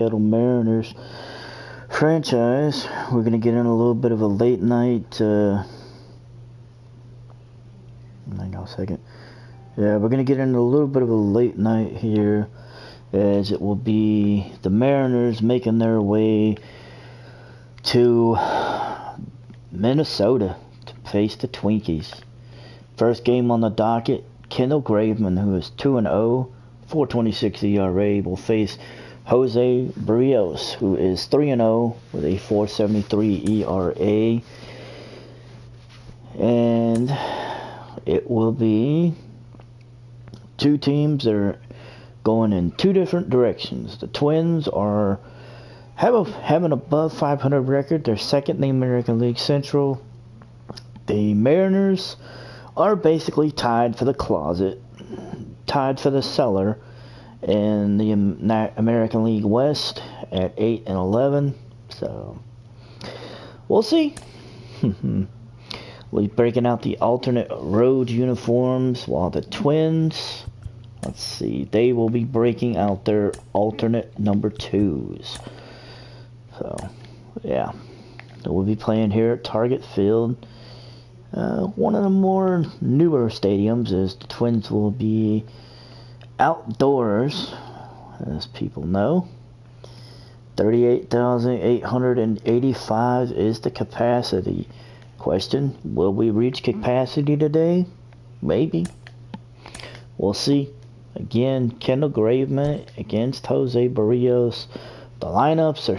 Seattle Mariners franchise. We're going to get in a little bit of a late night. Hang on a second. Yeah, we're going to get in a little bit of a late night here, as it will be the Mariners making their way to Minnesota to face the Twinkies. First game on the docket, Kendall Graveman, who is 2-0, 4.26 ERA, will face Jose Barrios, who is 3-0 with a 4.73 ERA. And it will be two teams that are going in two different directions. The Twins have an above 500 record. They're second in the American League Central. The Mariners are basically tied for the closet, tied for the cellar in the American League West at 8-11. So we'll see. We'll be breaking out the alternate road uniforms, while the Twins, let's see, they will be breaking out their alternate number 2s. So, yeah. We'll be playing here at Target Field. One of the more newer stadiums, as the Twins will be outdoors, as people know. 38,885 is the capacity. Question, will we reach capacity today? Maybe. We'll see. Again, Kendall Graveman against Jose Barrios. The lineups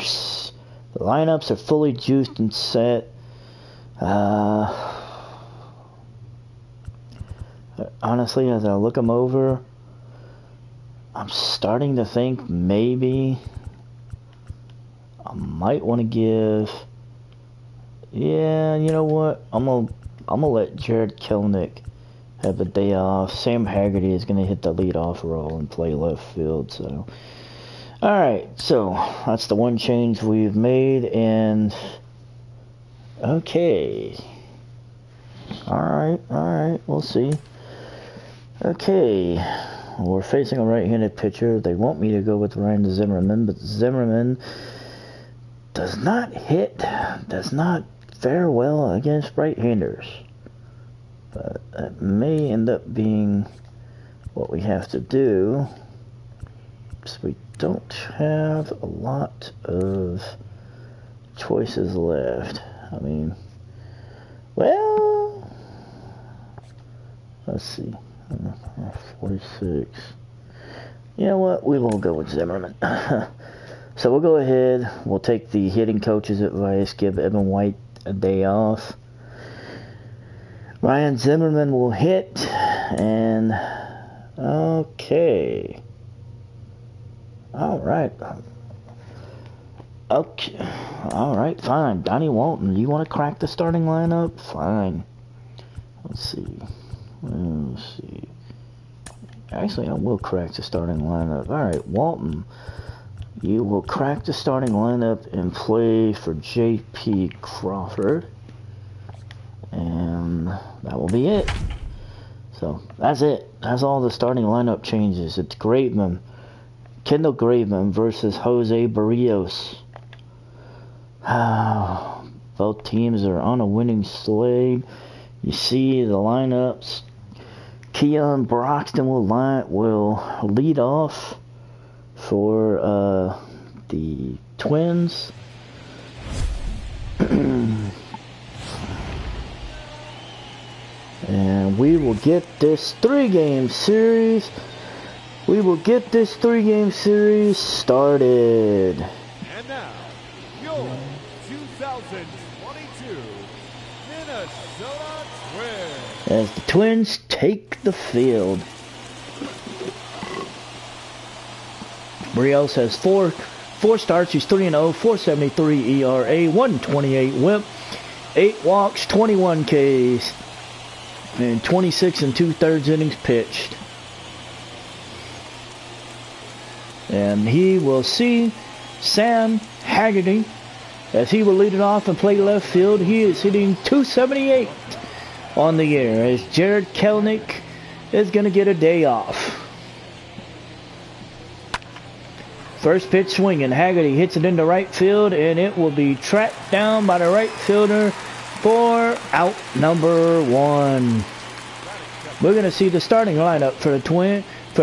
are fully juiced and set. Honestly, as I look them over, I'm starting to think maybe I might want to give. Yeah, you know what? I'm gonna let Jarred Kelenic have a day off. Sam Haggerty is gonna hit the leadoff role and play left field. So, all right. So that's the one change we've made, and okay. All right. We'll see. Okay, we're facing a right-handed pitcher. They want me to go with Ryan Zimmerman, but Zimmerman does not fare well against right-handers. But that may end up being what we have to do, so we don't have a lot of choices left. I mean, well, let's see. 46. You know what? We will go with Zimmerman. So we'll go ahead. We'll take the hitting coach's advice. Give Evan White a day off. Ryan Zimmerman will hit. And okay. All right. Okay. All right. Fine. Donnie Walton. You want to crack the starting lineup? Fine. Let's see. Actually, I will crack the starting lineup. Alright, Walton, you will crack the starting lineup and play for J.P. Crawford. And that will be it. So, that's it. That's all the starting lineup changes. It's Kendall Graveman versus Jose Barrios. Both teams are on a winning slate. You see the lineups. Keon Broxton will lead off for the Twins. And we will get this three-game series. Started. And now, your 2022 Minnesota Twins. As the Twins take the field. Barrios has four starts. He's 3-0, 4.73 ERA, 128 WHIP, 8 walks, 21 Ks, and 26 2/3 innings pitched. And he will see Sam Haggerty as he will lead it off and play left field. He is hitting 278 on the year, as Jarred Kelenic is going to get a day off. First pitch swinging. Haggerty hits it into right field, and it will be tracked down by the right fielder for out number 1. We're going to see the starting lineup for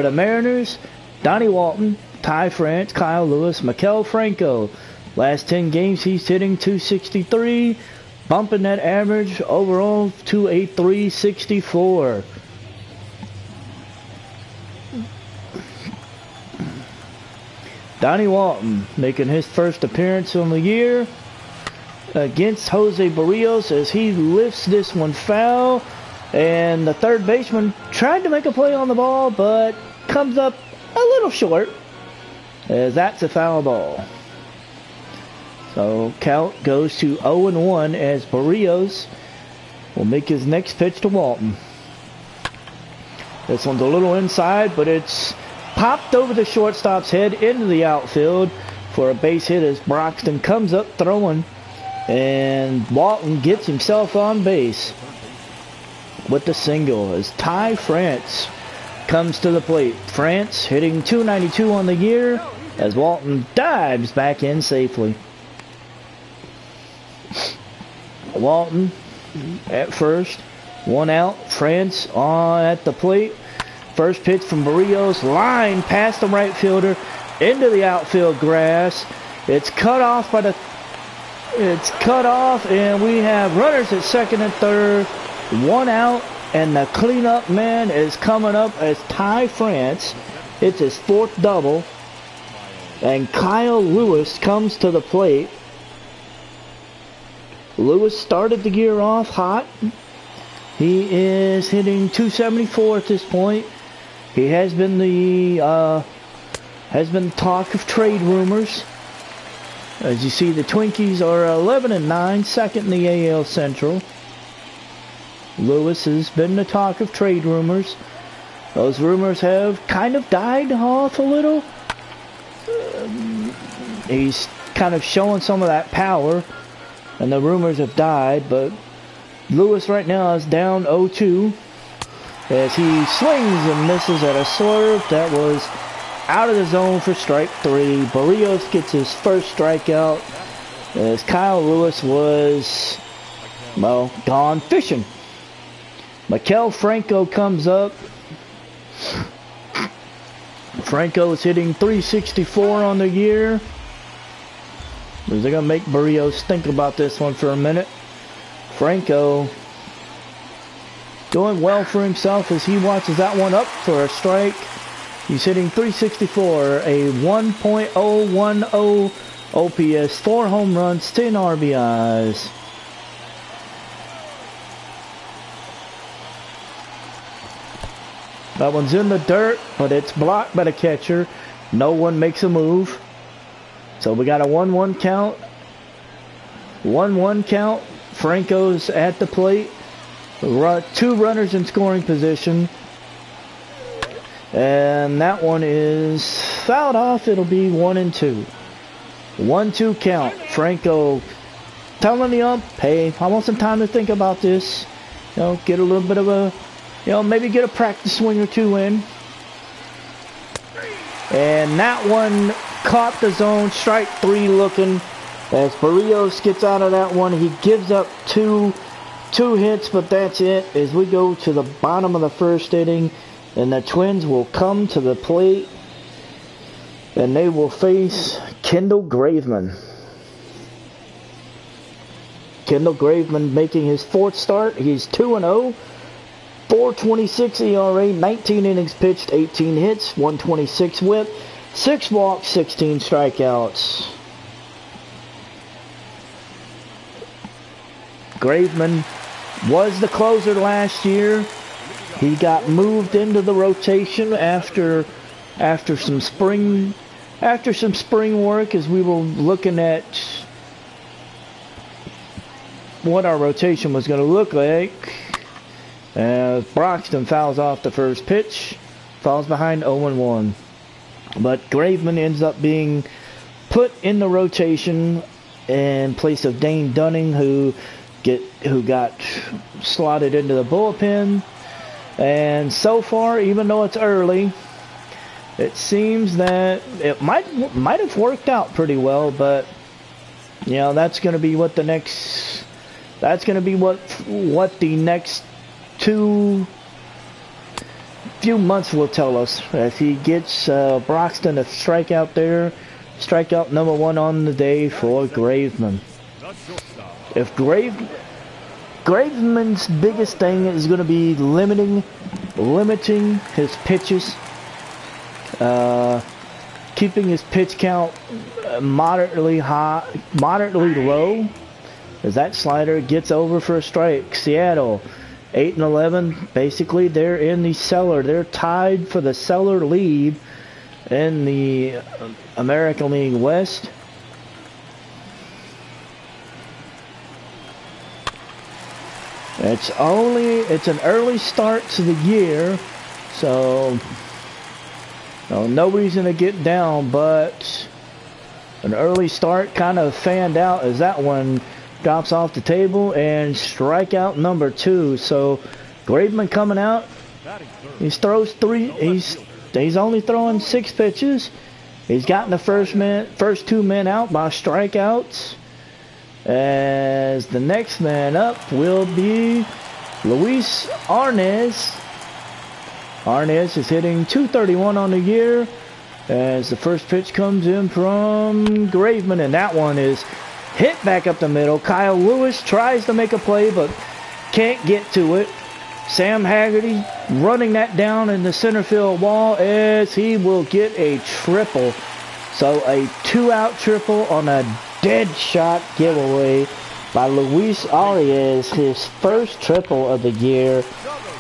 the Mariners. Donnie Walton, Ty France, Kyle Lewis, Maikel Franco. Last 10 games he's hitting .263, bumping that average overall to a .364. Donnie Walton making his first appearance on the year against Jose Barrios as he lifts this one foul. And the third baseman tried to make a play on the ball, but comes up a little short, as that's a foul ball. So count goes to 0-1 as Barrios will make his next pitch to Walton. This one's a little inside, but it's popped over the shortstop's head into the outfield for a base hit as Broxton comes up throwing, and Walton gets himself on base with the single as Ty France comes to the plate. France hitting .292 on the year as Walton dives back in safely. Walton at first, 1 out. France at the plate. First pitch from Barrios, line past the right fielder into the outfield grass. It's cut off, and we have runners at second and third. 1 out, and the cleanup man is coming up as Ty France hits his 4th double, and Kyle Lewis comes to the plate. Lewis started the year off hot. He is hitting .274 at this point. He has been the talk of trade rumors. As you see, the Twinkies are 11-9, second in the AL Central. Lewis has been the talk of trade rumors. Those rumors have kind of died off a little. He's kind of showing some of that power, and the rumors have died, but Lewis right now is down 0-2 as he swings and misses at a swerve that was out of the zone for strike 3. Barrios gets his first strikeout as Kyle Lewis was, well, gone fishing. Maikel Franco comes up. Franco is hitting .364 on the year. They're going to make Barrios think about this one for a minute. Franco doing well for himself as he watches that one up for a strike. He's hitting .364, a 1.010 OPS, 4 home runs, 10 RBIs. That one's in the dirt, but it's blocked by the catcher. No one makes a move. So we got a 1-1 count. 1-1 count. Franco's at the plate. 2 runners in scoring position. And that one is fouled off. It'll be 1-2. 1-2 count. Franco telling the ump, hey, I want some time to think about this. You know, get a little bit of a, maybe get a practice swing or 2 in. And that one caught the zone, strike 3 looking. As Barrios gets out of that one, he gives up two hits, but that's it. As we go to the bottom of the first inning, and the Twins will come to the plate, and they will face Kendall Graveman. Kendall Graveman making his 4th start. He's 2-0. 4.26 ERA, 19 innings pitched, 18 hits, 126 whip, 6 walks, 16 strikeouts. Graveman was the closer last year. He got moved into the rotation after some spring work as we were looking at what our rotation was going to look like. As Broxton fouls off the first pitch, falls behind 0-1. But Graveman ends up being put in the rotation in place of Dane Dunning, who got slotted into the bullpen. And so far, even though it's early, it seems that it might have worked out pretty well, but you know, that's going to be what the next two few months will tell us. If he gets Broxton to strike out there, strikeout number 1 on the day for Graveman. If Graveman's biggest thing is going to be limiting his pitches, keeping his pitch count moderately low, as that slider gets over for a strike. Seattle 8-11. Basically, they're in the cellar. They're tied for the cellar lead in the American League West. It's an early start to the year, so no reason to get down, but an early start kind of fanned out as that one drops off the table, and strikeout number 2. So Graveman coming out. He throws 3. He's only throwing 6 pitches. He's gotten the first 2 men out by strikeouts. As the next man up will be Luis Arnaz. Arnaz is hitting .231 on the year as the first pitch comes in from Graveman, and that one is hit back up the middle. Kyle Lewis tries to make a play but can't get to it. Sam Haggerty running that down in the center field wall as he will get a triple. So a 2-out triple on a dead shot giveaway by Luis Arias, his first triple of the year.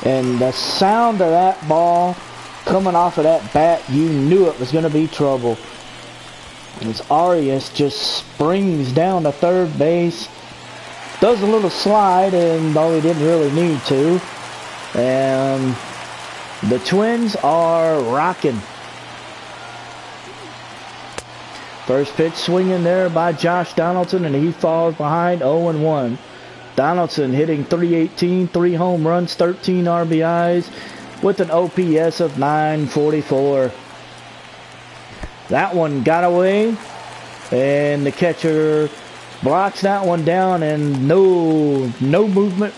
And the sound of that ball coming off of that bat, you knew it was going to be trouble. As Arias just springs down to third base, does a little slide, and though he didn't really need to. And the Twins are rocking. First pitch swinging there by Josh Donaldson, and he falls behind 0-1. Donaldson hitting .318, 3 home runs, 13 RBIs, with an OPS of .944. That one got away, and the catcher blocks that one down, and no movement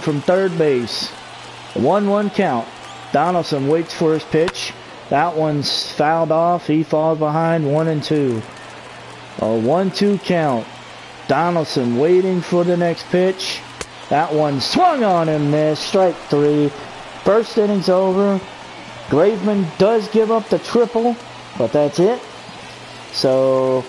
from third base. 1-1 count. Donaldson waits for his pitch. That one's fouled off. He falls behind 1-2. A 1-2 count. Donaldson waiting for the next pitch. That one swung on and missed. Strike 3. First inning's over. Graveman does give up the triple, but that's it. So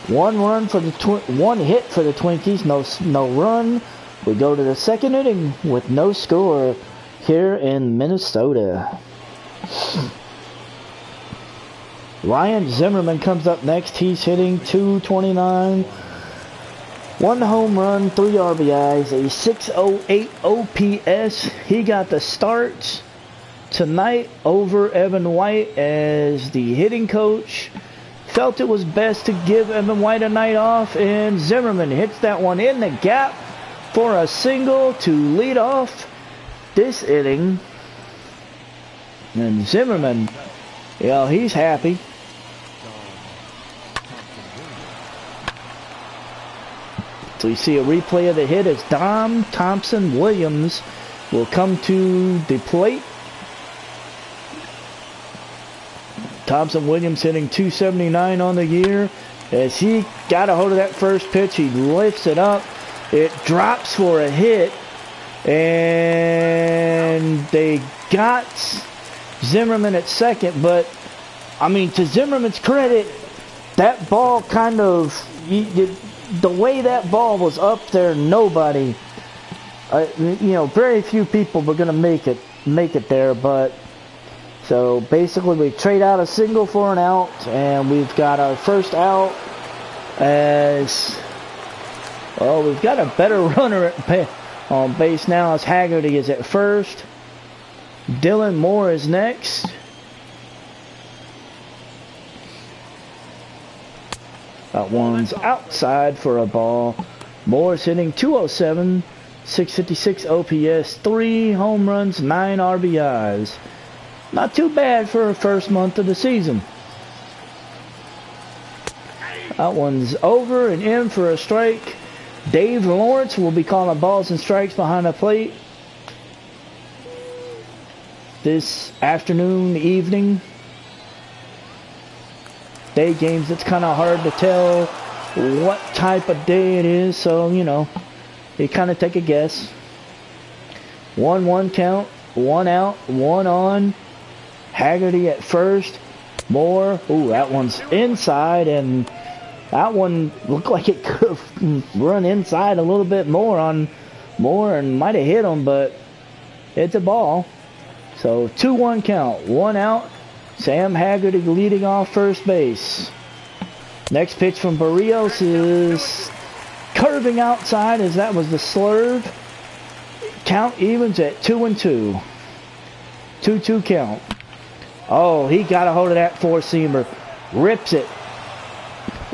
1 hit for the Twinkies. No run. We go to the second inning with no score here in Minnesota. Ryan Zimmerman comes up next. He's hitting .229. 1 home run, 3 RBIs, a .608 OPS. He got the start tonight over Evan White, as the hitting coach felt it was best to give Evan White a night off, and Zimmerman hits that one in the gap for a single to lead off this inning. And Zimmerman, he's happy. So you see a replay of the hit as Dom Thompson Williams will come to the plate. Thompson Williams hitting .279 on the year. As he got a hold of that first pitch, he lifts it up. It drops for a hit. And they got Zimmerman at second. But, I mean, to Zimmerman's credit, that ball kind of... the way that ball was up there, nobody, very few people were going to make it there. But so basically, we trade out a single for an out, and we've got our first out. As we've got a better runner on base now, as Haggerty is at first. Dylan Moore is next. That one's outside for a ball. Moore's hitting .207, 656 OPS, 3 home runs, 9 RBIs. Not too bad for a first month of the season. That one's over and in for a strike. Dave Lawrence will be calling balls and strikes behind the plate this afternoon, evening. Day games, it's kind of hard to tell what type of day it is, so, you know, you kind of take a guess. 1-1 count, 1 out, 1 on. Haggerty at first. Moore, ooh, that one's inside, and that one looked like it could have run inside a little bit more on Moore and might have hit him, but it's a ball. So 2-1 count, 1 out. Sam Haggerty leading off first base. Next pitch from Barrios is curving outside, as that was the slurve. Count evens at 2-2. 2-2 count. Oh, he got a hold of that four-seamer. Rips it.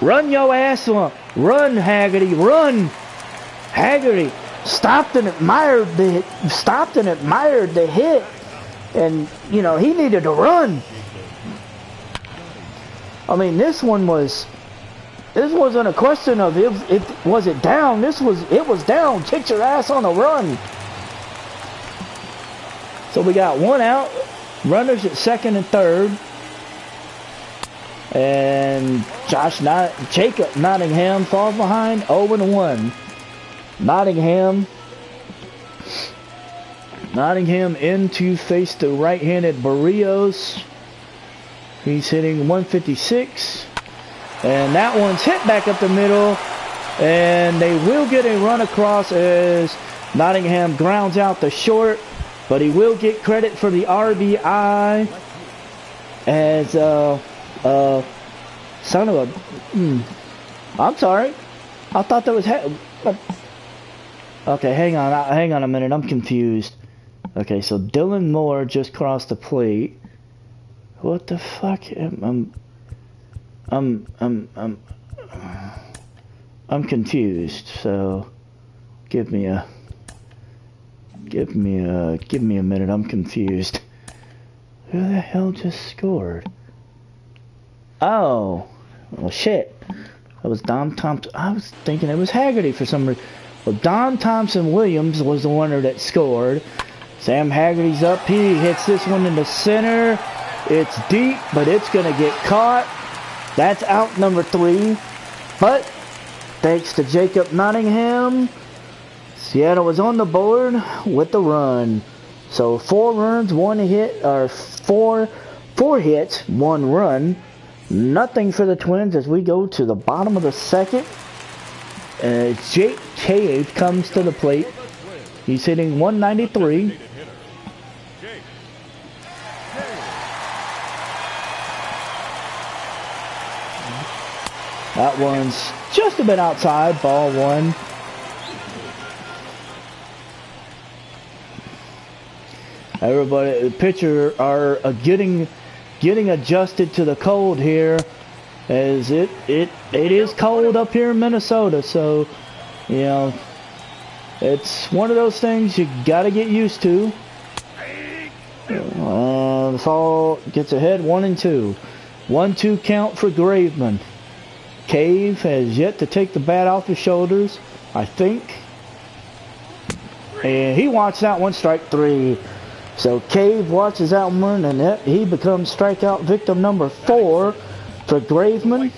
Run your ass on. Run, Haggerty. Run. Haggerty stopped and admired the hit. And, you know, he needed to run. I mean, this wasn't a question of if was it down. It was down. Kick your ass on a run. So we got 1 out. Runners at second and third. And Jacob Nottingham falls behind 0-1. Nottingham in to face the right-handed Barrios. He's hitting 156. And that one's hit back up the middle. And they will get a run across as Nottingham grounds out the short. But he will get credit for the RBI as son of a... I'm sorry. I thought that was... Okay, hang on a minute. I'm confused. Okay, so Dylan Moore just crossed the plate. What the fuck? I'm confused. So give me a minute. I'm confused. Who the hell just scored? Oh, well, shit. That was Dom Thompson. I was thinking it was Haggerty for some reason. Well, Don Thompson Williams was the one that scored. Sam Haggerty's up. He hits this one in the center. It's deep, but it's going to get caught. That's out number 3. But thanks to Jacob Nottingham, Seattle was on the board with the run. So 4 runs, 1 hit, or 4 hits, 1 run. Nothing for the Twins as we go to the bottom of the second. Jake Cave comes to the plate. He's hitting 193. That one's just a bit outside, ball 1. Everybody, the pitcher are getting adjusted to the cold here, as it is cold up here in Minnesota. So, you know, it's one of those things you got to get used to. The fall gets ahead 1-2. 1-2 count for Graveman. Cave has yet to take the bat off his shoulders, I think. And he watched that one, strike 3. So Cave watches that one, and he becomes strikeout victim number 4 for Graveman.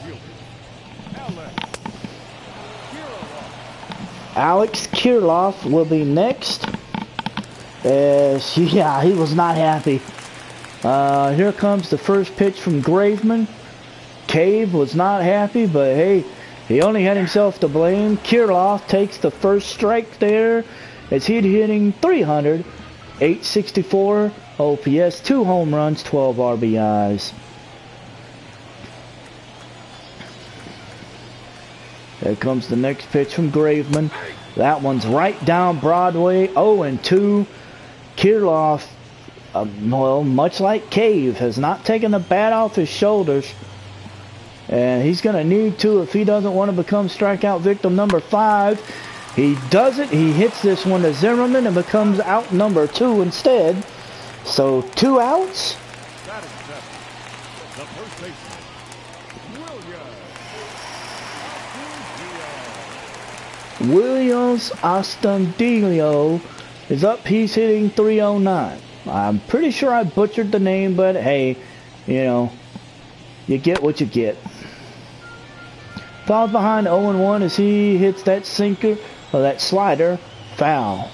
Alex Kirilloff will be next. Yeah, he was not happy. Here comes the first pitch from Graveman. Cave was not happy, but hey, he only had himself to blame. Kirilloff takes the first strike there as he's hitting 300, 864 OPS, 2 home runs, 12 RBIs. There comes the next pitch from Graveman. That one's right down Broadway, 0-2. Kirilloff, well, much like Cave, has not taken the bat off his shoulders. And he's going to need to if he doesn't want to become strikeout victim number 5. He doesn't. He hits this one to Zimmerman and becomes out number 2 instead. So 2 outs. Williams Astudillo is up. He's hitting 309. I'm pretty sure I butchered the name, but hey, you know, you get what you get. Falls behind 0-1 as he hits that sinker, or that slider, foul.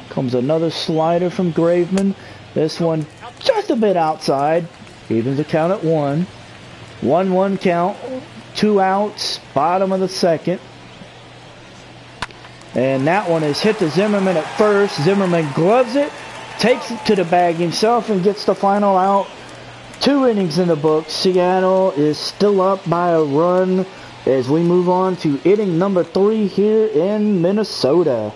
Comes another slider from Graveman. This one just a bit outside. Evens the count at 1. 1-1 count. 2 outs. Bottom of the second. And that one is hit to Zimmerman at first. Zimmerman gloves it. Takes it to the bag himself and gets the final out. 2 innings in the book. Seattle is still up by a run as we move on to inning number 3 here in Minnesota.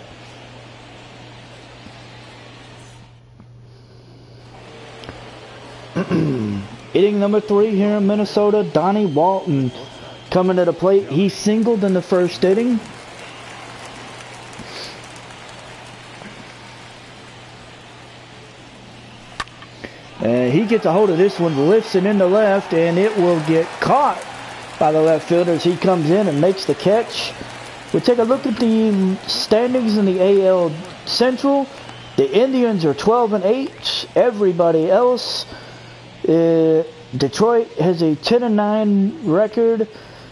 Inning number 3 here in Minnesota. Donnie Walton coming to the plate. He singled in the first inning. And he gets a hold of this one, lifts it into left, and it will get caught by the left fielder as he comes in and makes the catch. We'll take a look at the standings in the AL Central. The Indians are 12-8. Everybody else, Detroit has a 10-9 record.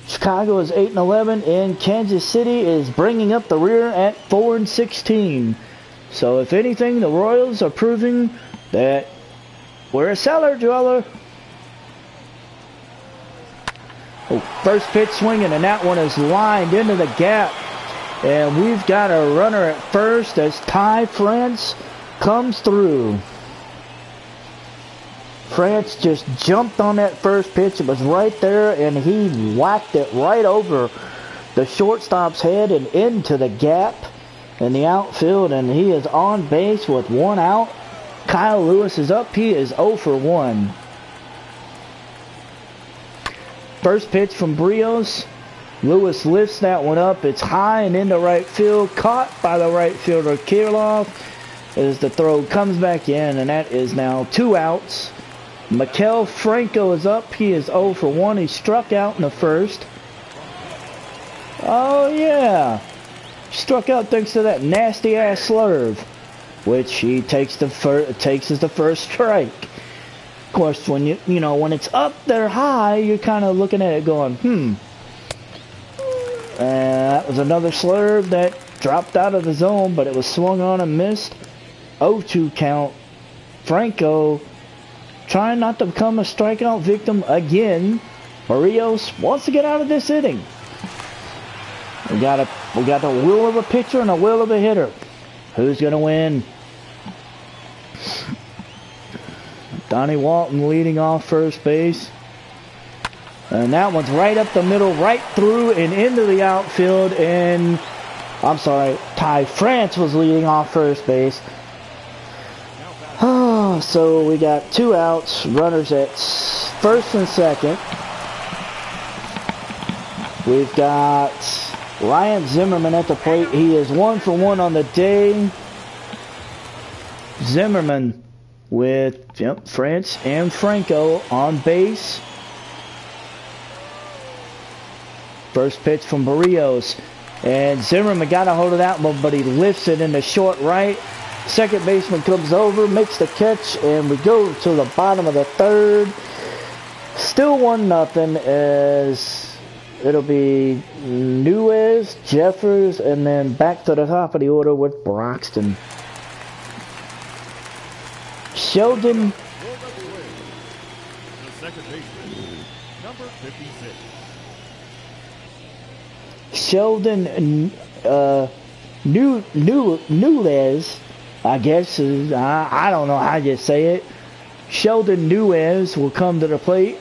Chicago is 8-11, and Kansas City is bringing up the rear at 4-16. So if anything, the Royals are proving that we're a cellar dweller. Oh, first pitch swinging, and that one is lined into the gap. And we've got a runner at first as Ty France comes through. France just jumped on that first pitch. It was right there, and he whacked it right over the shortstop's head and into the gap in the outfield, and he is on base with 1 out. Kyle Lewis is up. He is 0 for 1. First pitch from Brios. Lewis lifts that one up. It's high and into right field. Caught by the right fielder Kirilloff as the throw comes back in, and that is now 2 outs. Maikel Franco is up. He is 0 for 1. He struck out in the first. Oh, yeah. Struck out thanks to that nasty-ass slurve, which he takes as the first strike. Of course, when when it's up there high, you're kind of looking at it going, that was another slurve that dropped out of the zone, but it was swung on and missed. 0-2 count. Franco trying not to become a strikeout victim again. Barrios wants to get out of this inning. We got the will of a pitcher and a will of a hitter. Who's gonna win? Donnie Walton leading off first base. And that one's right up the middle, right through and into the outfield. And I'm sorry, Ty France was leading off first base. So we got 2 outs, runners at first and second. We've got Ryan Zimmerman at the plate. He is 1 for 1 on the day. Zimmerman with France and Franco on base. First pitch from Barrios, and Zimmerman got a hold of that one, but he lifts it into short right. Second baseman comes over, makes the catch, and we go to the bottom of the third. Still 1-0 as it'll be Nuez, Jeffers, and then back to the top of the order with Broxton. Sheldon. The second baseman, number 56. Sheldon Nuez, I guess. I don't know how you say it. Sheldon Nuez will come to the plate.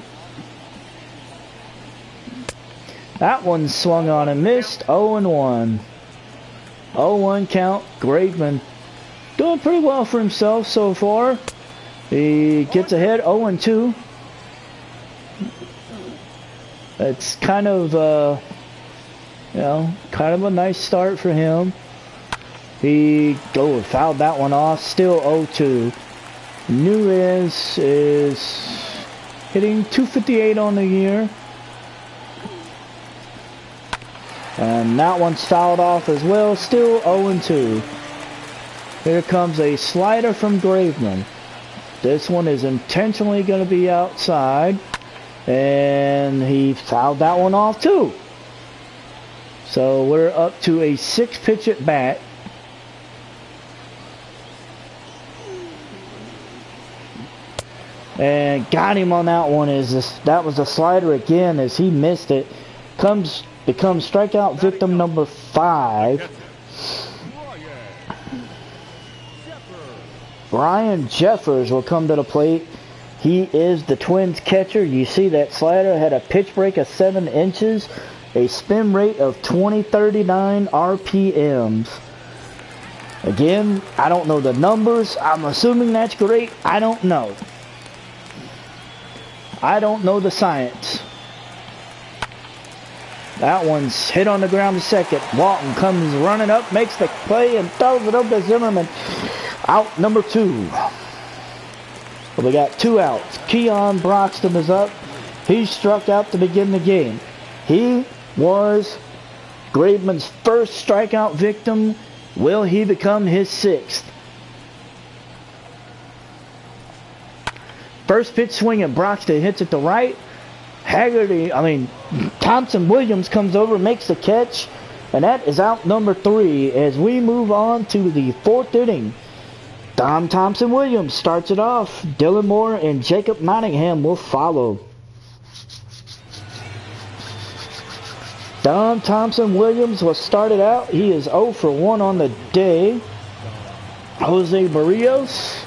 That one swung on and missed. 0-1. 0-1 count. Graveman doing pretty well for himself so far. He gets ahead 0-2. It's kind of kind of a nice start for him. He fouled that one off. Still 0-2. Nuez is hitting .258 on the year. And that one's fouled off as well. Still 0-2. Here comes a slider from Graveman. This one is intentionally going to be outside. And he fouled that one off too. So we're up to a 6-pitch at bat. And got him on that one. That was a slider again as he missed it. Becomes strikeout victim number 5. Brian Jeffers will come to the plate. He is the Twins catcher. You see that slider had a pitch break of 7 inches, a spin rate of 2039 RPMs. Again, I don't know the numbers. I'm assuming that's great. I don't know. I don't know the science. That one's hit on the ground to second. Walton comes running up, makes the play, and throws it over to Zimmerman. Out number 2. Well, we got 2 outs. Keon Broxton is up. He struck out to begin the game. He was Graveman's first strikeout victim. Will he become his 6th? First pitch swinging. Broxton hits it to right. Thompson Williams comes over, makes the catch, and that is out number 3 as we move on to the 4th inning. Dom Thompson Williams starts it off. Dylan Moore and Jacob Nottingham will follow. Dom Thompson Williams was started out. He is 0 for 1 on the day. Jose Barrios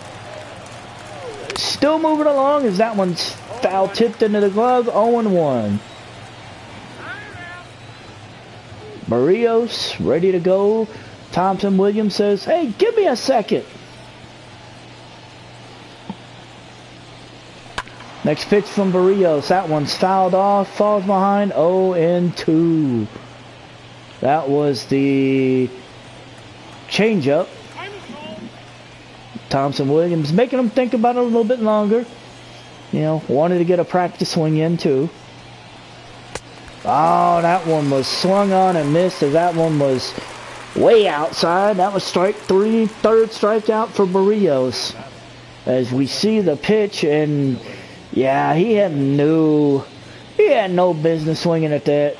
still moving along as that one's foul tipped into the glove. 0-1. Barrios ready to go. Thompson Williams says, "Hey, give me a second." Next pitch from Barrios. That one's fouled off. Falls behind. 0-2. That was the changeup. Thompson Williams making him think about it a little bit longer. You know, wanted to get a practice swing in too. Oh, that one was swung on and missed as that one was way outside. That was strike 3, 3rd strikeout for Barrios. As we see the pitch, and yeah, he had no business swinging at that.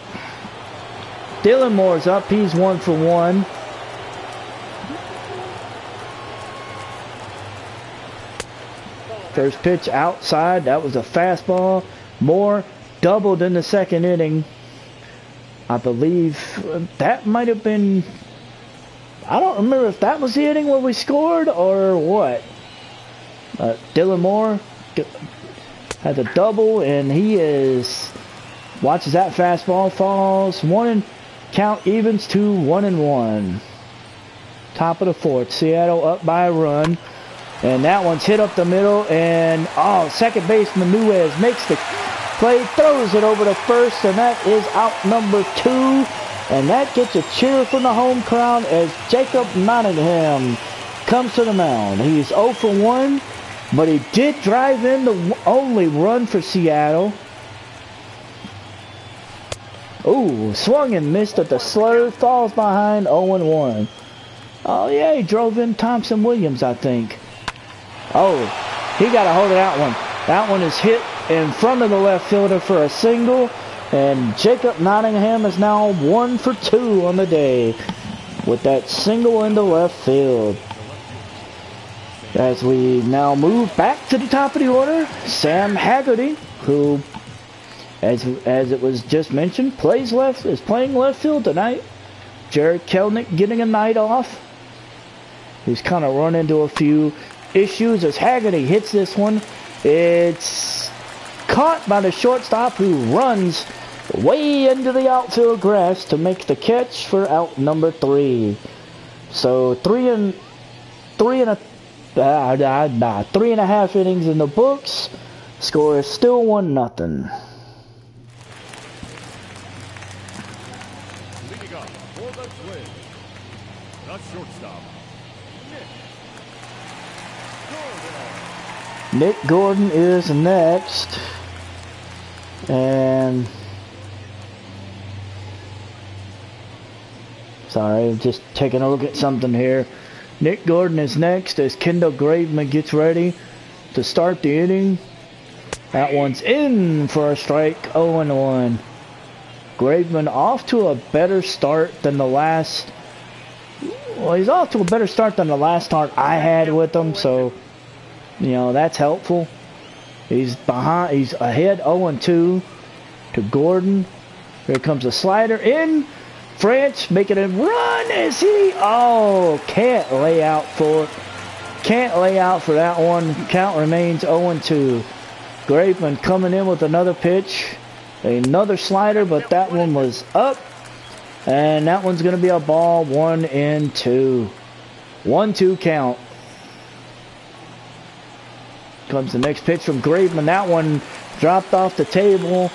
Dylan Moore's up. He's 1 for 1. First pitch outside. That was a fastball. Moore doubled in the 2nd inning. I believe that might have been... I don't remember if that was the inning where we scored or what. Dylan Moore has a double, and he watches that fastball, falls. Count evens to 1-1. Top of the 4th. Seattle up by a run. And that one's hit up the middle, and second baseman Nuez makes the play, throws it over to first, and that is out number 2. And that gets a cheer from the home crowd as Jacob Nottingham comes to the mound. He's 0 for 1, but he did drive in the only run for Seattle. Ooh, swung and missed at the slur, falls behind. 0-1. Oh yeah, he drove in Thompson Williams, I think. Oh, he got a hold of that one. That one is hit in front of the left fielder for a single. And Jacob Nottingham is now 1 for 2 on the day with that single into left field. As we now move back to the top of the order, Sam Haggerty, who, as it was just mentioned, is playing left field tonight. Jared Kelnick getting a night off. He's kind of run into a few issues as Haggerty hits this one. It's caught by the shortstop, who runs way into the outfield grass to make the catch for out number 3. So 3.5 innings in the books. Score is still 1-0. Leading up for the Twins, the shortstop, Nick Gordon is next. And Sorry, just taking a look at something here. Nick Gordon is next as Kendall Graveman gets ready to start the inning. That one's in for a strike, 0-1. Graveman off to a better start than the last. Well, he's off to a better start than the last start I had with him, so you know that's helpful. He's behind. He's ahead, 0-2 to Gordon. Here comes a slider in. France making a run as he can't lay out for it. Can't lay out for that one. Count remains 0-2. Graveman coming in with another pitch. Another slider, but that one was up. And that one's going to be a ball, 1-2. 1-2 count. Comes the next pitch from Graveman. That one dropped off the table,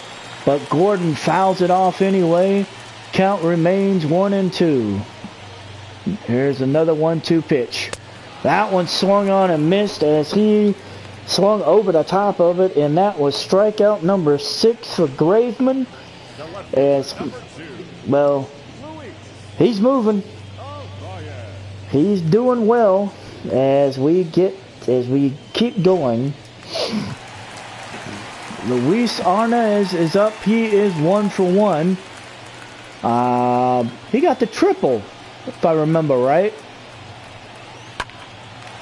but Gordon fouls it off anyway. Count remains 1-2. Here's another 1-2 pitch. That one swung on and missed as he swung over the top of it, and that was strikeout number 6 for Graveman. As well, he's moving. He's doing well as we keep going. Luis Arna is up. He is 1 for 1. He got the triple, if I remember right.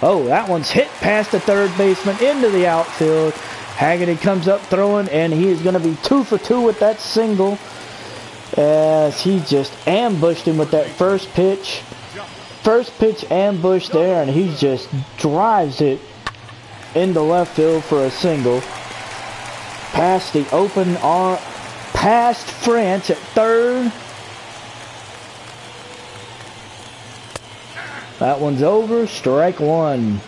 Oh, that one's hit past the third baseman into the outfield. Haggerty comes up throwing, and he is going to be 2 for 2 with that single as he just ambushed him with that first pitch. First pitch ambush there, and he just drives it into left field for a single. Past the open arm, past France at third. That one's over, strike 1.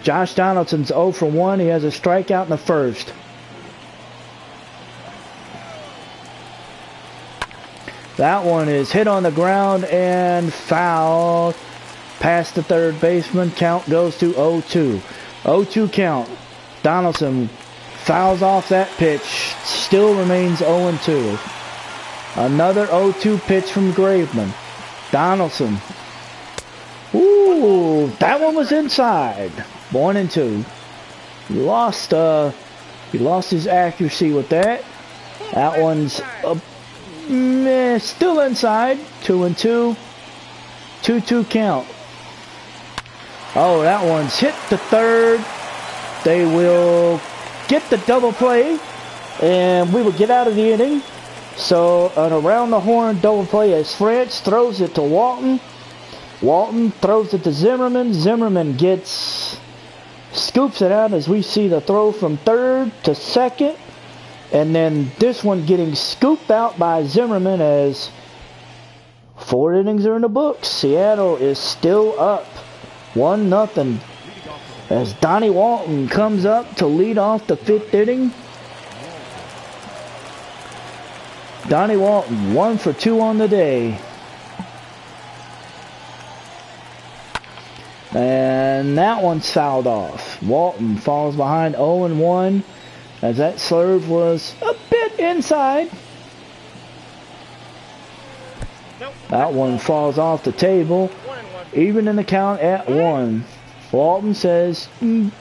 Josh Donaldson's 0 for 1. He has a strikeout in the first. That one is hit on the ground and fouled past the third baseman. Count goes to 0-2. 0-2 count. Donaldson fouls off that pitch. Still remains 0-2. Another 0-2 pitch from Graveman. Donaldson. Ooh, that one was inside. 1-2. He lost his accuracy with that. That one's still inside. 2-2. 2-2 count. Oh, that one's hit the third. They will get the double play, and we will get out of the inning. So an around the horn double play as France throws it to Walton. Walton throws it to Zimmerman. Zimmerman scoops it out as we see the throw from third to second. And then this one getting scooped out by Zimmerman as 4 innings are in the books. Seattle is still up 1-0 as Donnie Walton comes up to lead off the 5th inning. Donnie Walton 1 for 2 on the day. And that one's fouled off. Walton falls behind 0-1 as that serve was a bit inside. That one falls off the table. Even in the count at 1. Walton says,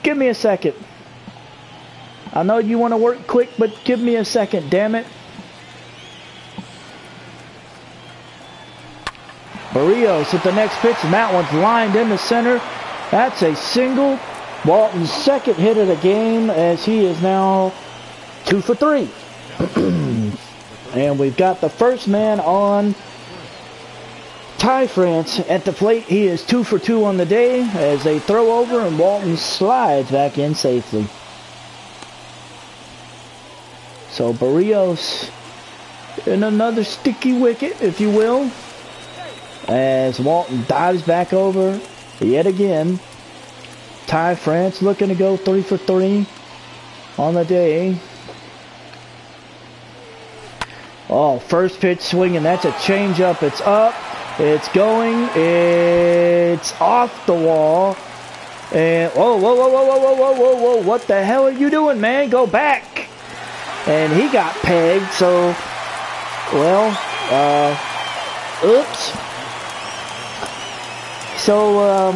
give me a second. I know you want to work quick, but give me a second, damn it. Barrios at the next pitch, and that one's lined into center. That's a single. Walton's second hit of the game as he is now 2 for 3. And we've got the first man on. Ty France at the plate. He is 2 for 2 on the day as they throw over and Walton slides back in safely. So Barrios in another sticky wicket, if you will, as Walton dives back over yet again. Ty France looking to go 3 for 3 on the day. Oh, first pitch swinging. That's a changeup. It's up. It's going. It's off the wall. And whoa, whoa, whoa, whoa, whoa, whoa, whoa, whoa. What the hell are you doing, man? Go back. And he got pegged. So, well, oops. So,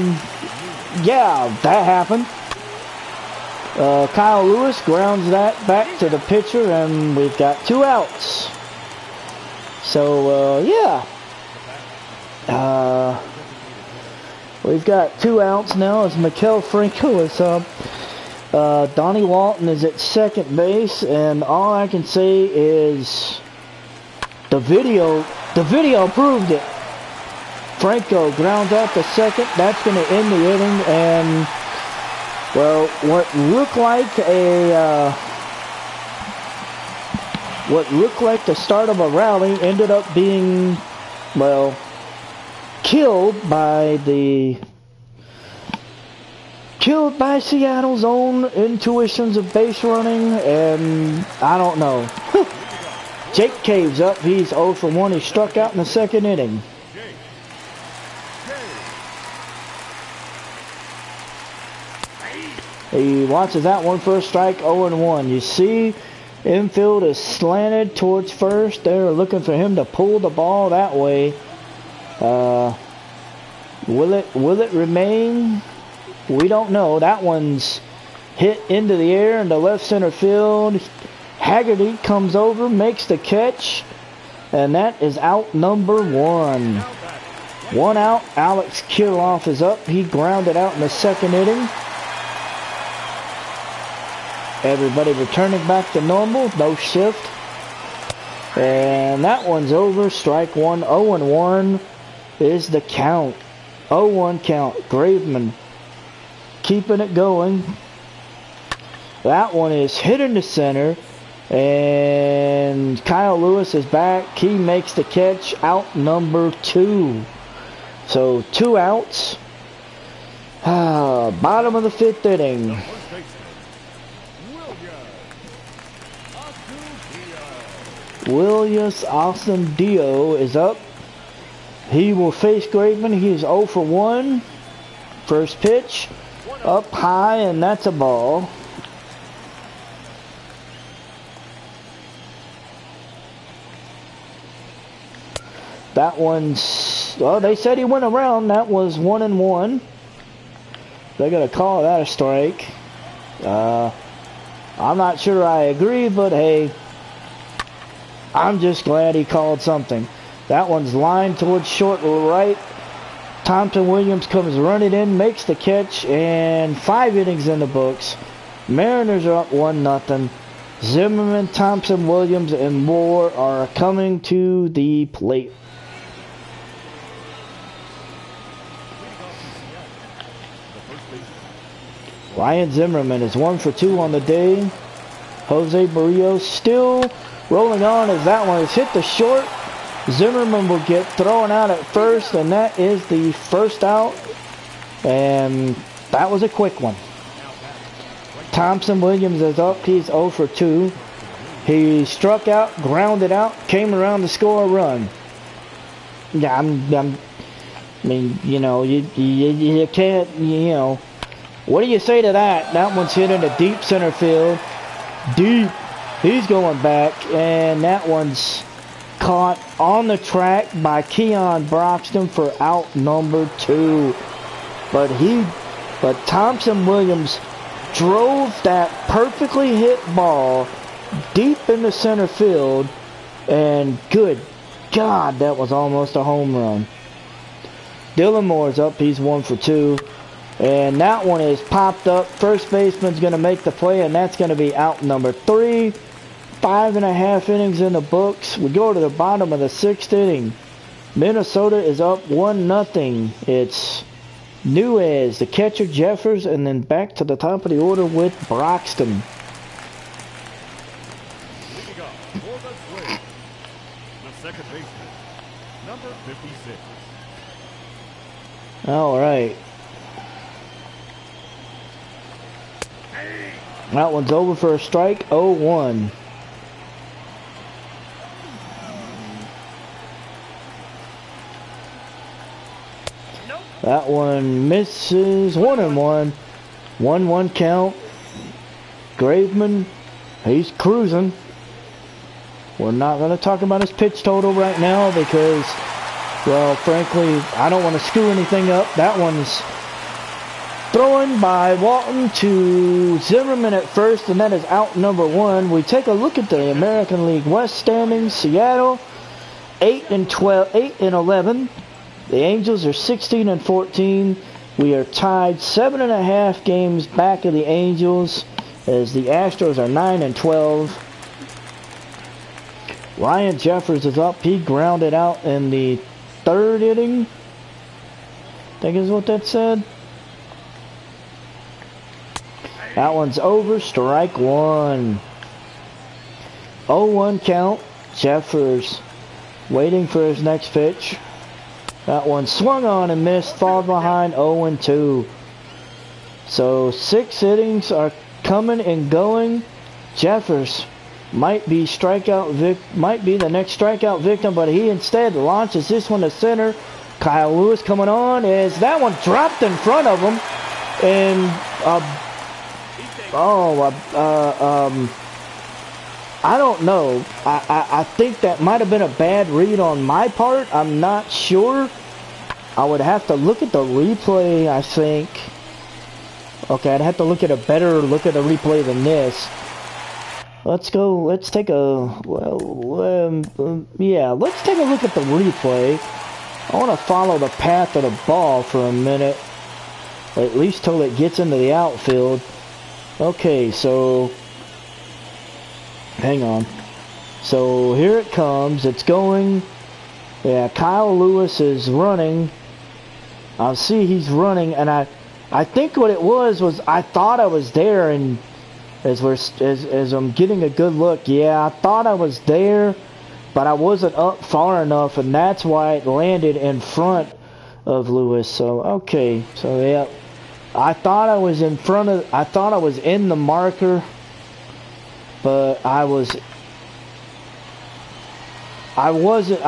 yeah, that happened. Kyle Lewis grounds that back to the pitcher, and we've got 2 outs. So, yeah. We've got 2 outs now as Maikel Franco is up. Donnie Walton is at second base, and all I can say is the video proved it. Franco grounds out to second. That's going to end the inning, and well, what looked like the start of a rally ended up being, well, killed by Seattle's own intuitions of base running, and I don't know. Jake Cave's up. He's 0 for 1. He struck out in the second inning. He watches that one for a strike, 0-1. You see, infield is slanted towards first. They're looking for him to pull the ball that way. Will it remain? We don't know. That one's hit into the air into left center field. Haggerty comes over, makes the catch, and that is out number 1. 1 out. Alex Kirilloff is up. He grounded out in the second inning. Everybody returning back to normal. No shift. And that one's over. Strike 1. 0-1 is the count. 0-1 count. Graveman keeping it going. That one is hit into center. And Kyle Lewis is back. He makes the catch. Out number 2. So 2 outs. Bottom of the 5th inning. Willius Austin Dio is up. He will face Graveman. He is 0 for 1. First pitch. Up high, and that's a ball. That one's, well, they said he went around. That was 1-1. They're going to call that a strike. I'm not sure I agree, but hey, I'm just glad he called something. That one's lined towards short right. Thompson Williams comes running in, makes the catch, and 5 innings in the books. Mariners are up 1-0. Zimmerman, Thompson Williams, and Moore are coming to the plate. Ryan Zimmerman is 1 for 2 on the day. Jose Barrios still rolling on as that one is hit to short. Zimmerman will get thrown out at first, and that is the first out. And that was a quick one. Thompson Williams is up. He's 0 for 2. He struck out, grounded out, came around to score a run. Yeah, I mean, you know, you can't, you know. What do you say to that? That one's hit into deep center field. Deep. He's going back, and that one's caught on the track by Keon Broxton for out number 2. But Thompson Williams drove that perfectly hit ball deep into center field, and good God, that was almost a home run. Dylan Moore's up. He's 1 for 2. And that one is popped up. First baseman's going to make the play, and that's going to be out number 3. 5.5 innings in the books. We go to the bottom of the 6th inning. Minnesota is up 1-0. It's Nuez, the catcher, Jeffers, and then back to the top of the order with Broxton. The second baseman, number 56. All right. That one's over for a strike. 0-1. That one misses. 1-1. 1-1 count. Graveman, he's cruising. We're not going to talk about his pitch total right now because Well, frankly, I don't want to screw anything up. That one's thrown by Walton to Zimmerman at first, and that is out number 1. We take a look at the American League West standings. Seattle 8-12, 8-11. The Angels are 16-14. We are tied 7.5 games back of the Angels, as the Astros are 9-12. Ryan Jeffers is up. He grounded out in the 3rd inning, I think is what that said. That one's over. Strike 1. 0-1 count. Jeffers waiting for his next pitch. That one swung on and missed. Fall behind. 0-2. So 6 innings are coming and going. Jeffers might be the next strikeout victim, but he instead launches this one to center. Kyle Lewis coming on, as that one dropped in front of him, and I don't know. I think that might have been a bad read on my part. I'm not sure. I would have to look at the replay, I think. Okay, I'd have to look at a better look at the replay than this. Let's go. Let's take a let's take a look at the replay. I want to follow the path of the ball for a minute, at least till it gets into the outfield. Okay, so hang on. So here it comes. It's going. Yeah, Kyle Lewis is running. I see he's running, and I think what it was I thought I was there, and as I'm getting a good look, yeah, I thought I was there, but I wasn't up far enough, and that's why it landed in front of Lewis. So okay, so yeah, I thought I was in the marker, but I wasn't. I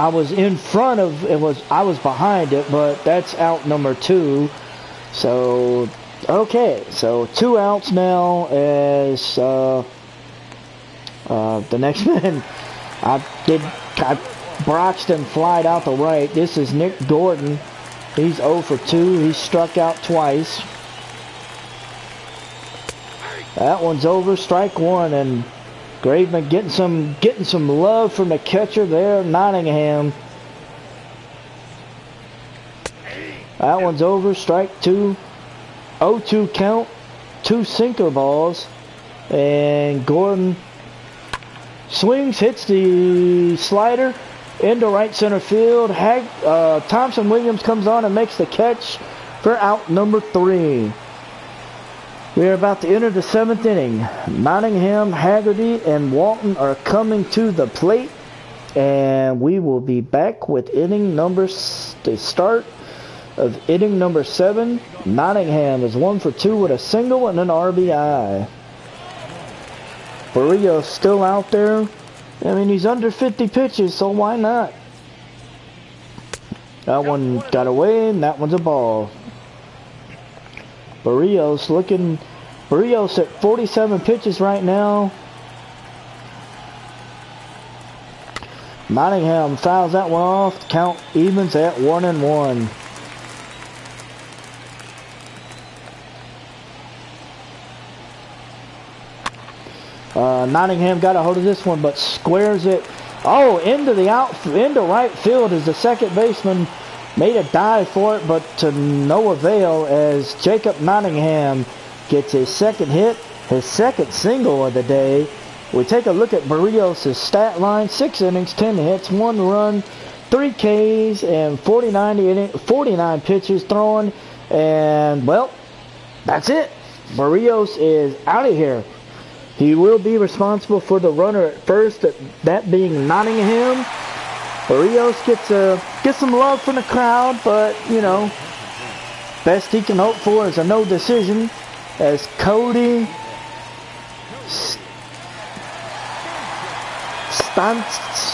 was in front of it. I was behind it, but that's out number 2. So okay, so 2 outs now, as the next man. Broxton flied out the right. This is Nick Gordon. He's 0 for 2. He's struck out twice. That one's over. Strike 1, and Graveman getting some love from the catcher there, Nottingham. That one's over. Strike 2. 0-2 count. 2 sinker balls, and Gordon swings, hits the slider into right center field. Thompson Williams comes on and makes the catch for out number 3. We are about to enter the 7th inning. Nottingham, Haggerty, and Walton are coming to the plate, and we will be back with the start of inning number 7. Nottingham is 1 for 2 with a single and an RBI. Barrios still out there. I mean, he's under 50 pitches, so why not? That one got away, and that one's a ball. Barrios at 47 pitches right now. Nottingham fouls that one off. Count evens at 1-1. Nottingham got a hold of this one, but squares it. Oh, into right field, as the second baseman made a dive for it, but to no avail, as Jacob Nottingham gets his second hit, his second single of the day. We take a look at Barrios' stat line: 6 innings, 10 hits, 1 run, 3 Ks, and 49 pitches thrown. And well, that's it. Barrios is out of here. He will be responsible for the runner at first, that being Nottingham. Barrios gets some love from the crowd, but, you know, best he can hope for is a no decision, as Cody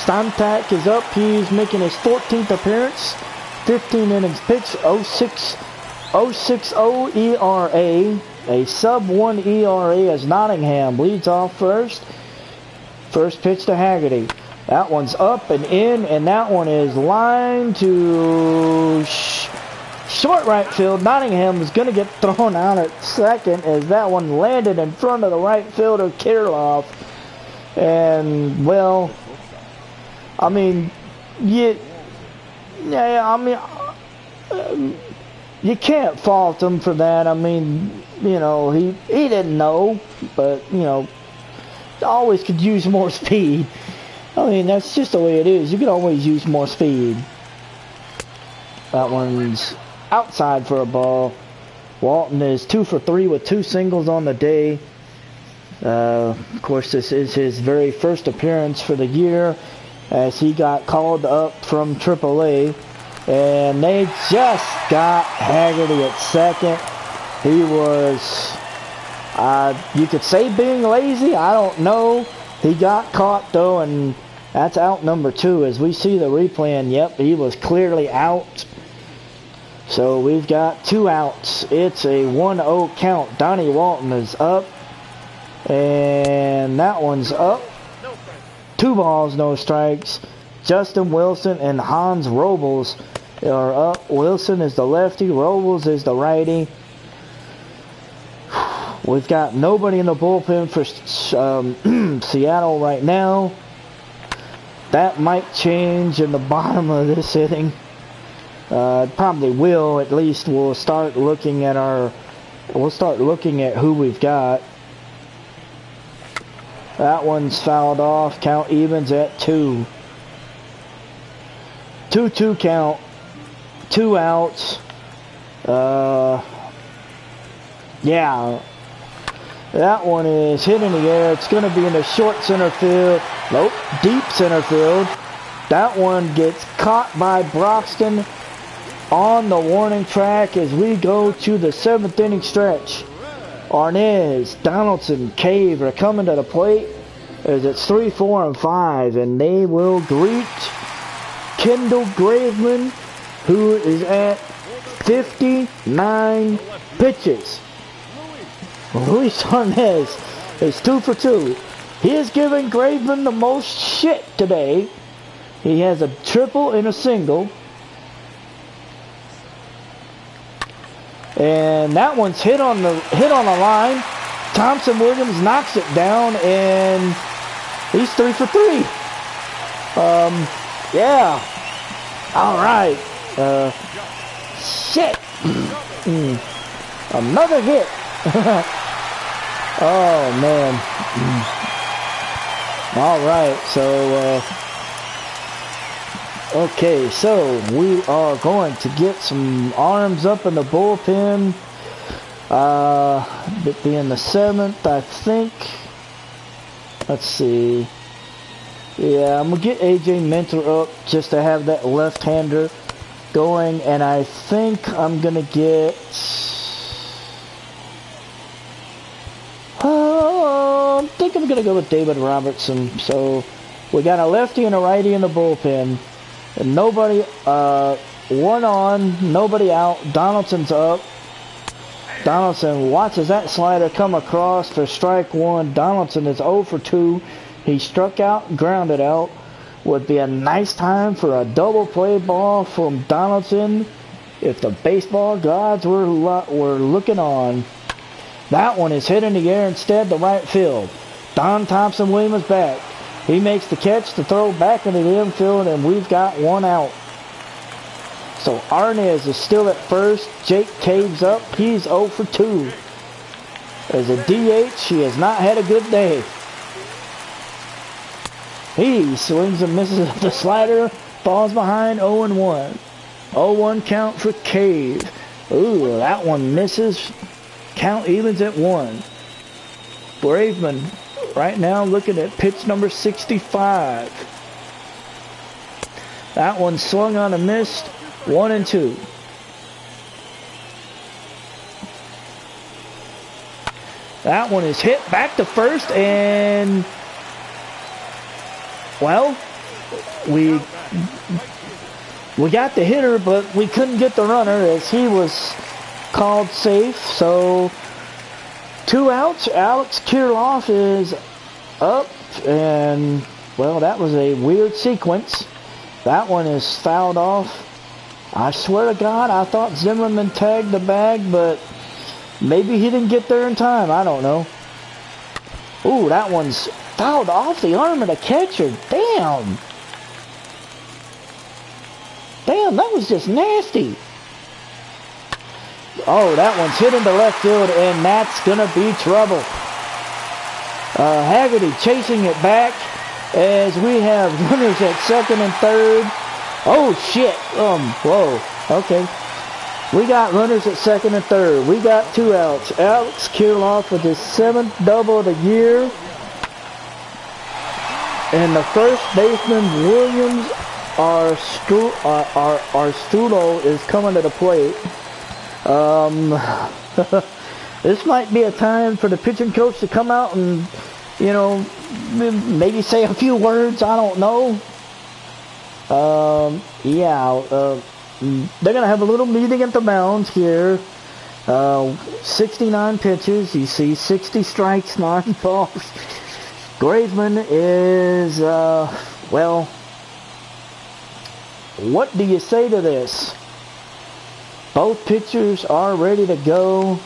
Stantak is up. He's making his 14th appearance, 15 innings pitched, 0.60 ERA. A sub-1 ERA, as Nottingham leads off first. First pitch to Haggerty. That one's up and in, and that one is lined to short right field. Nottingham is going to get thrown out at second as that one landed in front of the right fielder, Kirilloff. And, well, I mean, you can't fault him for that. I mean, you know, he didn't know, but, you know, always could use more speed. I mean, that's just the way it is. You can always use more speed. That one's outside for a ball. Walton is 2 for 3 with 2 singles on the day. Of course, this is his very first appearance for the year as he got called up from AAA. And they just got Haggerty at second. He was, you could say being lazy, I don't know. He got caught though, and that's out number 2. As we see the replay, and yep, he was clearly out. So we've got 2 outs. It's a 1-0 count. Donnie Walton is up. And that one's up. 2 balls, no strikes. Justin Wilson and Hans Robles are up. Wilson is the lefty. Robles is the righty. We've got nobody in the bullpen for Seattle right now. That might change in the bottom of this inning. Probably will. At least we'll start looking at who we've got. That one's fouled off. Count evens at 2. 2-2 count. 2 outs. Yeah. That one is hit in the air. It's going to be in the short center field. Nope. Deep center field. That one gets caught by Broxton on the warning track as we go to the 7th inning stretch. Arnaz, Donaldson, Cave are coming to the plate as it's 3, 4, and 5, and they will greet Kendall Graveman, who is at 59 pitches. Luis Arnaz is 2 for 2. He is giving Graveman the most shit today. He has a triple and a single. And that one's hit on the line. Thompson Williams knocks it down, and he's 3 for 3. Yeah. All right. Shit. Another hit. Oh man. All right. So. Okay, so we are going to get some arms up in the bullpen. It being the 7th, I think. Let's see. Yeah, I'm going to get AJ Minter up just to have that left-hander going. And I think I'm going to get... I think I'm going to go with David Robertson. So we got a lefty and a righty in the bullpen. And nobody, 1 on, nobody out. Donaldson's up. Donaldson watches that slider come across for strike 1. Donaldson is 0 for 2. He struck out, grounded out. Would be a nice time for a double play ball from Donaldson if the baseball gods were looking on. That one is hit in the air instead to right field. Don Thompson Williams back. He makes the catch to throw back into the infield, and we've got 1 out. So Arnaz is still at first. Jake Caves up. He's 0 for 2. As a DH, he has not had a good day. He swings and misses the slider. Falls behind 0-1. 0-1 count for Cave. Ooh, that one misses. Count evens at 1. Graveman right now looking at pitch number 65. That one swung on a missed. 1-2. That one is hit back to first, and well, we got the hitter, but we couldn't get the runner as he was called safe. So 2 outs. Alex Kirilloff is up, and well, that was a weird sequence. That one is fouled off. I swear to God, I thought Zimmerman tagged the bag, but maybe he didn't get there in time. I don't know. Ooh, that one's fouled off the arm of the catcher. Damn. Damn, that was just nasty. Oh, that one's hit into left field, and that's going to be trouble. Haggerty chasing it back as we have runners at second and third. Oh, shit. Whoa. Okay. We got runners at second and third. We got 2 outs. Alex Kirilloff with his 7th double of the year. And the first baseman, Williams Arstulo, is coming to the plate. This might be a time for the pitching coach to come out and, you know, maybe say a few words. I don't know. They're going to have a little meeting at the mound here. 69 pitches. You see 60 strikes, 9 balls. Graveman is, well, what do you say to this? Both pitchers are ready to go.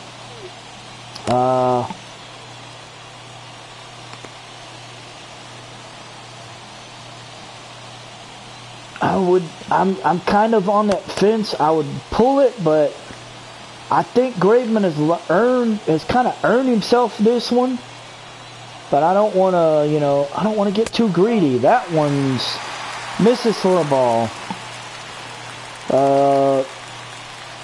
I'm kind of on that fence. I would pull it, but I think Graveman has kind of earned himself this one. But I don't want to, you know, I don't want to get too greedy. That one's misses for a ball.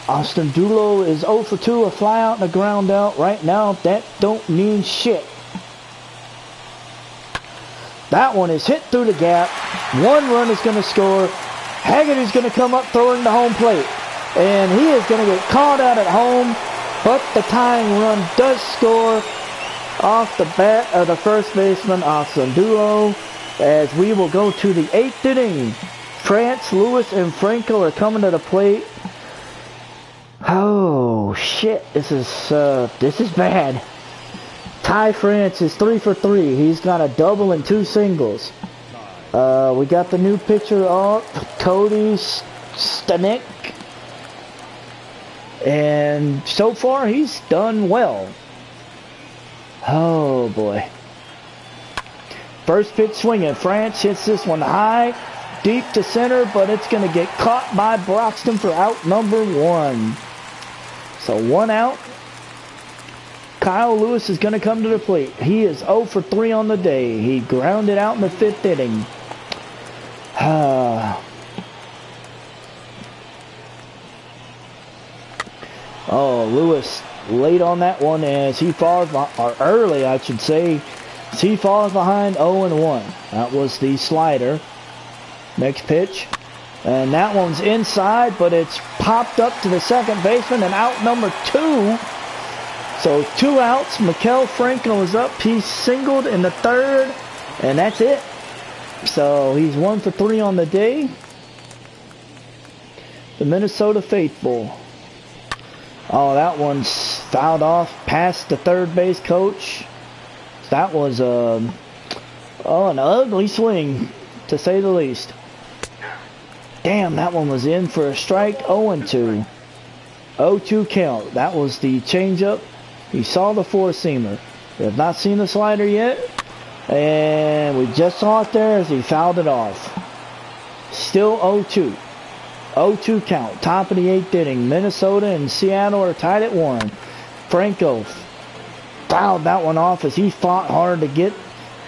Austin Dulo is 0 for 2, a fly out and a ground out. Right now, that don't mean shit. That one is hit through the gap. 1 run is going to score. Haggerty's going to come up throwing the home plate. And he is going to get called out at home. But the tying run does score off the bat of the first baseman, Austin Dulo. As we will go to the 8th inning. France, Lewis, and Franco are coming to the plate. Oh, shit. This is bad. Ty France is 3 for 3. He's got a double and 2 singles. We got the new pitcher up, Cody Stanek. And so far, he's done well. Oh, boy. First pitch swinging. France hits this one high, deep to center, but it's going to get caught by Broxton for out number 1. So 1 out. Kyle Lewis is going to come to the plate. He is 0 for 3 on the day. He grounded out in the 5th inning. Oh, Lewis late on that one as he falls, or early I should say, as he falls behind 0-1. That was the slider. Next pitch. And that one's inside, but it's popped up to the second baseman and out number 2. So 2 outs. Maikel Franco is up. He singled in the 3rd, and that's it. So he's 1 for 3 on the day. The Minnesota faithful. Oh, that one's fouled off past the third base coach. That was an ugly swing, to say the least. Damn, that one was in for a strike. 0-2. 0-2 count. That was the changeup. He saw the four-seamer. We have not seen the slider yet. And we just saw it there as he fouled it off. Still 0-2. 0-2 count. Top of the 8th inning. Minnesota and Seattle are tied at 1. Franco fouled that one off as he fought hard to get.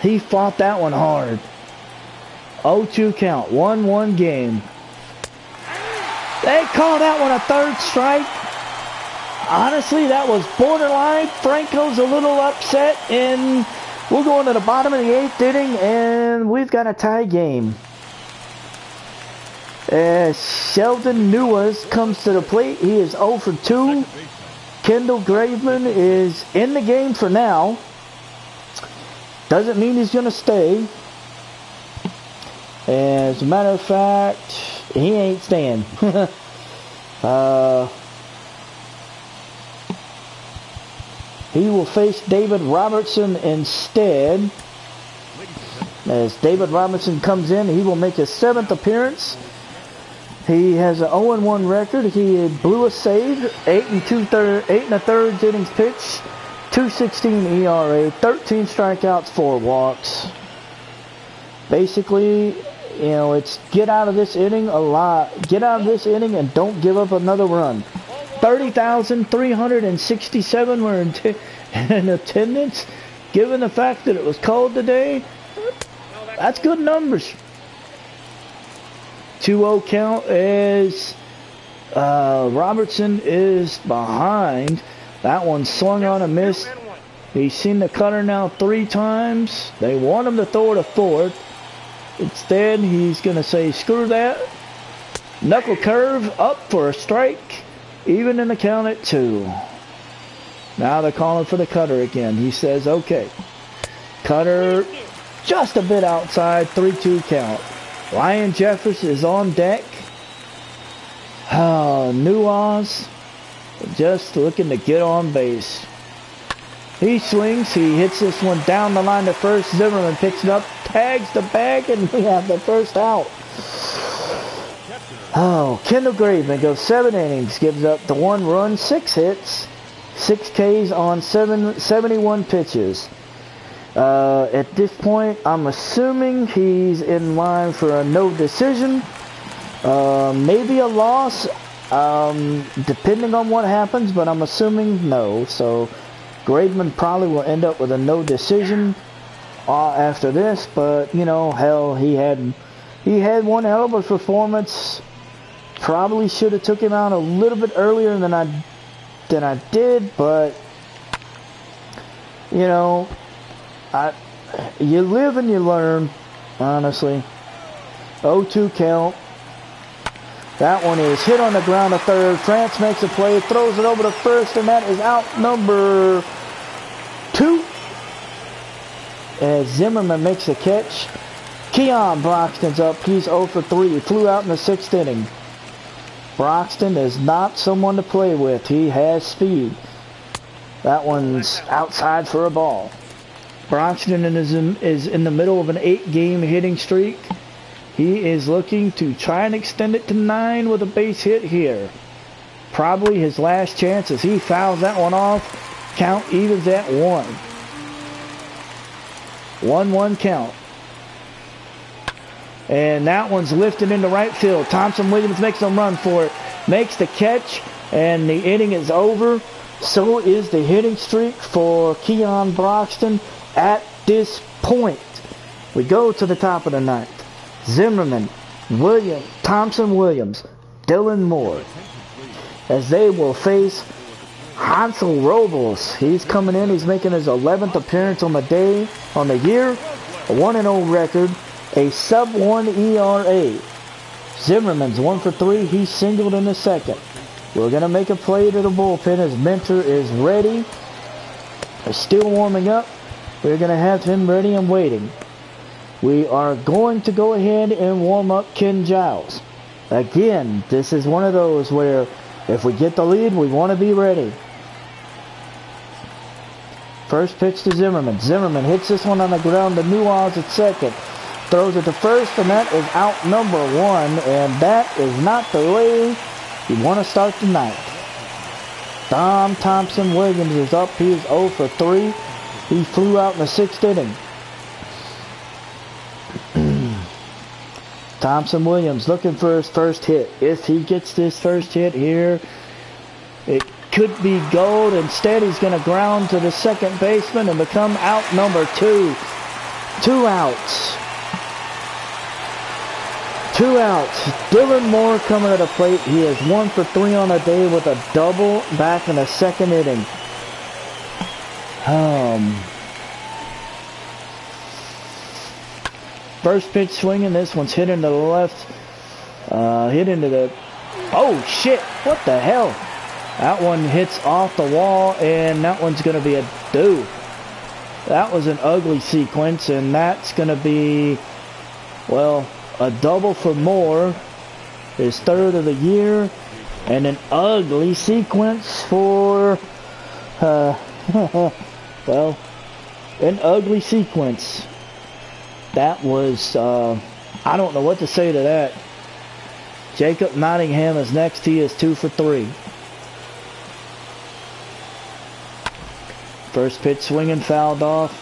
He fought that one hard. 0-2 count. 1-1 game. They called that one a 3rd strike. Honestly, that was borderline. Franco's a little upset, and we're going to the bottom of the 8th inning, and we've got a tie game. Sheldon Newes comes to the plate. He is 0 for 2. Kendall Graveman is in the game for now. Doesn't mean he's going to stay. As a matter of fact, he ain't staying. He will face David Robertson instead. As David Robinson comes in, he will make his 7th appearance. He has an 0-1 record. He blew a save, 8 1/3 innings pitched, 2.16 ERA, 13 strikeouts, 4 walks. Basically, you know, it's get out of this inning a lot. Get out of this inning and don't give up another run. 30,367 were in attendance. Given the fact that it was cold today, that's good numbers. 2-0 count as Robertson is behind. That one swung on a miss. He's seen the cutter now 3 times. They want him to throw it a 4th. Instead, he's going to say, screw that. Knuckle curve up for a strike. Even in the count at 2. Now they're calling for the cutter again. He says, okay. Cutter just a bit outside, 3-2 count. Ryan Jeffers is on deck. Nuaz just looking to get on base. He swings. He hits this one down the line to first. Zimmerman picks it up, tags the bag, and we have the first out. Kendall Graveman goes 7 innings, gives up the 1 run, 6 hits, 6 Ks on 71 pitches. At this point, I'm assuming he's in line for a no decision. Maybe a loss, depending on what happens, but I'm assuming no. So Graveman probably will end up with a no decision after this. But you know, hell, he had one hell of a performance. Probably should have took him out a little bit earlier than I did, but you know, you live and you learn, honestly. 0-2 count. That one is hit on the ground to third. France makes a play, throws it over to first, and that is out number 2. As Zimmerman makes a catch. Keon Broxton's up. He's 0 for 3. He flew out in the 6th inning. Broxton is not someone to play with. He has speed. That one's outside for a ball. Broxton is in the middle of an 8-game hitting streak. He is looking to try and extend it to 9 with a base hit here. Probably his last chance as he fouls that one off. Count evens at 1. 1-1 count. And that one's lifted into right field. Thompson Williams makes a run for it. Makes the catch. And the inning is over. So is the hitting streak for Keon Broxton at this point. We go to the top of the 9th. Zimmerman, Thompson Williams, Dylan Moore. As they will face Hansel Robles. He's coming in. He's making his 11th appearance on the day, on the year. A 1-0 record. A sub-1 ERA. Zimmerman's 1 for 3. He singled in the 2nd. We're going to make a play to the bullpen as Mentor is ready. They're still warming up. We're going to have him ready and waiting. We are going to go ahead and warm up Ken Giles. Again, this is one of those where if we get the lead, we want to be ready. First pitch to Zimmerman. Zimmerman hits this one on the ground to Nuaz at 2nd. Throws it to first, and that is out number 1. And that is not the way you want to start the 9th. Dom Thompson Williams is up. He is 0 for 3. He flew out in the 6th inning. Thompson Williams looking for his first hit. If he gets this first hit here, it could be gold. Instead, he's going to ground to the 2nd baseman and become out number 2. 2 outs. 2 outs. Dylan Moore coming to the plate. He is 1 for 3 on the day with a double back in the 2nd inning. First pitch swinging. This one's hit into the left. Hit into the... Oh, shit. What the hell? That one hits off the wall, and that one's going to be a due. That was an ugly sequence, and that's going to be, well, a double for Moore. His 3rd of the year. And an ugly sequence for... well, an ugly sequence. That was, I don't know what to say to that. Jacob Nottingham is next. He is 2 for 3. First pitch swinging, fouled off.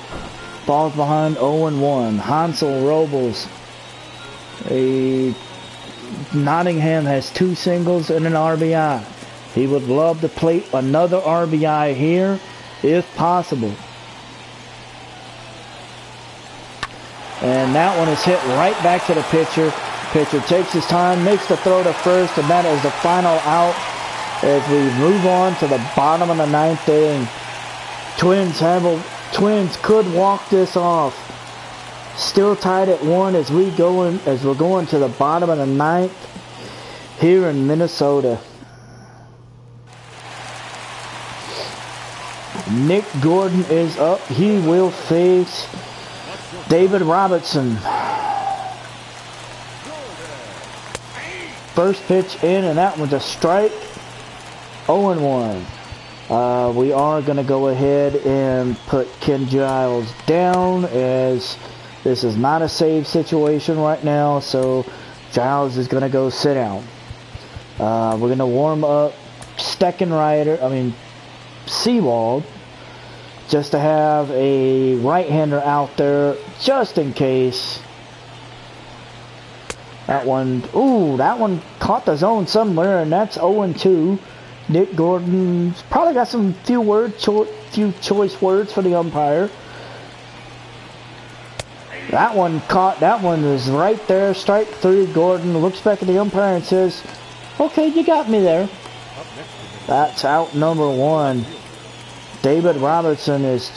Ball's behind 0-1. Hansel Robles. Nottingham has 2 singles and an RBI. He would love to plate another RBI here, if possible. And that one is hit right back to the pitcher. Pitcher takes his time, makes the throw to first, and that is the final out as we move on to the bottom of the 9th inning. Twins could walk this off. Still tied at 1 as we're going to the bottom of the 9th here in Minnesota. Nick Gordon is up. He will face David Robertson. First pitch in, and that one's a strike. 0-1. We are going to go ahead and put Ken Giles down, as this is not a save situation right now, so Giles is going to go sit down. We're going to warm up Seawald, just to have a right-hander out there, just in case. That one caught the zone somewhere, and that's 0-2. Nick Gordon's probably got some few choice words for the umpire. That one is right there, strike 3. Gordon looks back at the umpire and says, "Okay, you got me there." That's out number 1. David Robertson is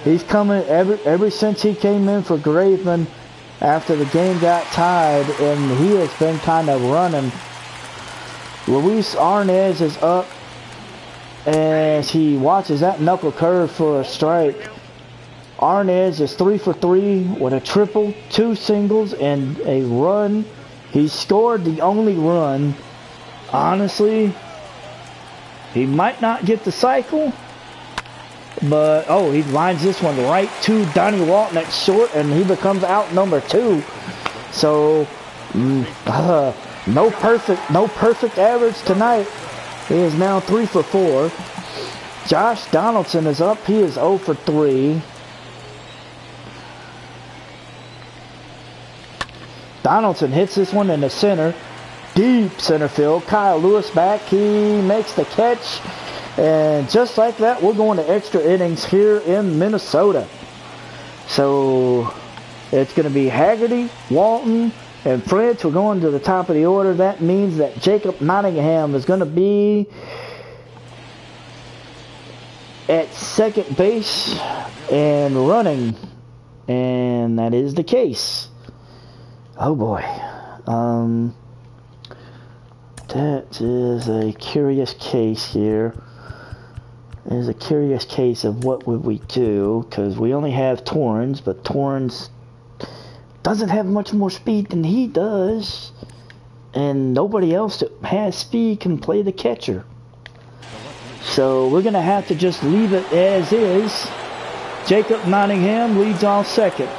he's coming ever since he came in for Graveman after the game got tied, and he has been kind of running. Luis Arnaz is up as he watches that knuckle curve for a strike. Arnaz is 3 for 3 with a triple, 2 singles, and a run. He scored the only run. Honestly, he might not get the cycle, but he lines this one right to Donnie Walton at short, and he becomes out number 2. So no perfect average tonight. He is now 3 for 4. Josh Donaldson is up. He is 0 for 3. Donaldson hits this one in the center. Deep center field. Kyle Lewis back. He makes the catch. And just like that, we're going to extra innings here in Minnesota. So it's going to be Haggerty, Walton, and French. We're going to the top of the order. That means that Jacob Nottingham is going to be at second base and running. And that is the case. Oh boy. That is a curious case here. It is a curious case of what would we do, because we only have Torrens, but Torrens doesn't have much more speed than he does, and nobody else that has speed can play the catcher. So we're going to have to just leave it as is. Jacob Nottingham leads off second.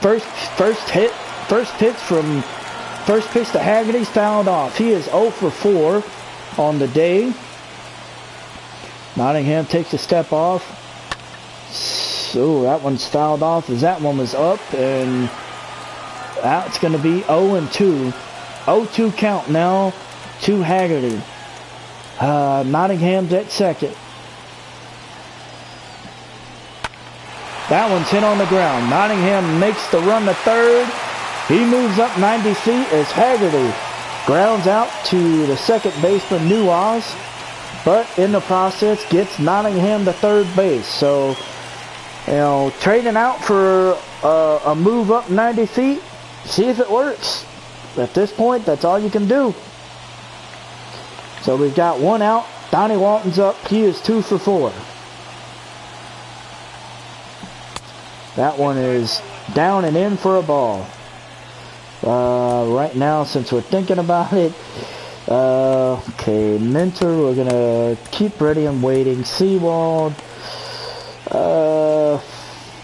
First pitch to Haggerty's fouled off. He is 0 for 4 on the day. Nottingham takes a step off. So that one's fouled off as that one was up, and that's going to be 0-2. 0-2 count now to Haggerty. Nottingham's at second. That one's hit on the ground. Nottingham makes the run to third. He moves up 90 feet as Haggerty grounds out to the second baseman, Nuaz, but in the process gets Nottingham to third base. So, trading out for a move up 90 feet, see if it works. At this point, that's all you can do. So we've got one out. Donnie Walton's up. He is 2 for 4. That one is down and in for a ball. Right now, since we're thinking about it, okay, Minter, we're going to keep ready and waiting. Seawald,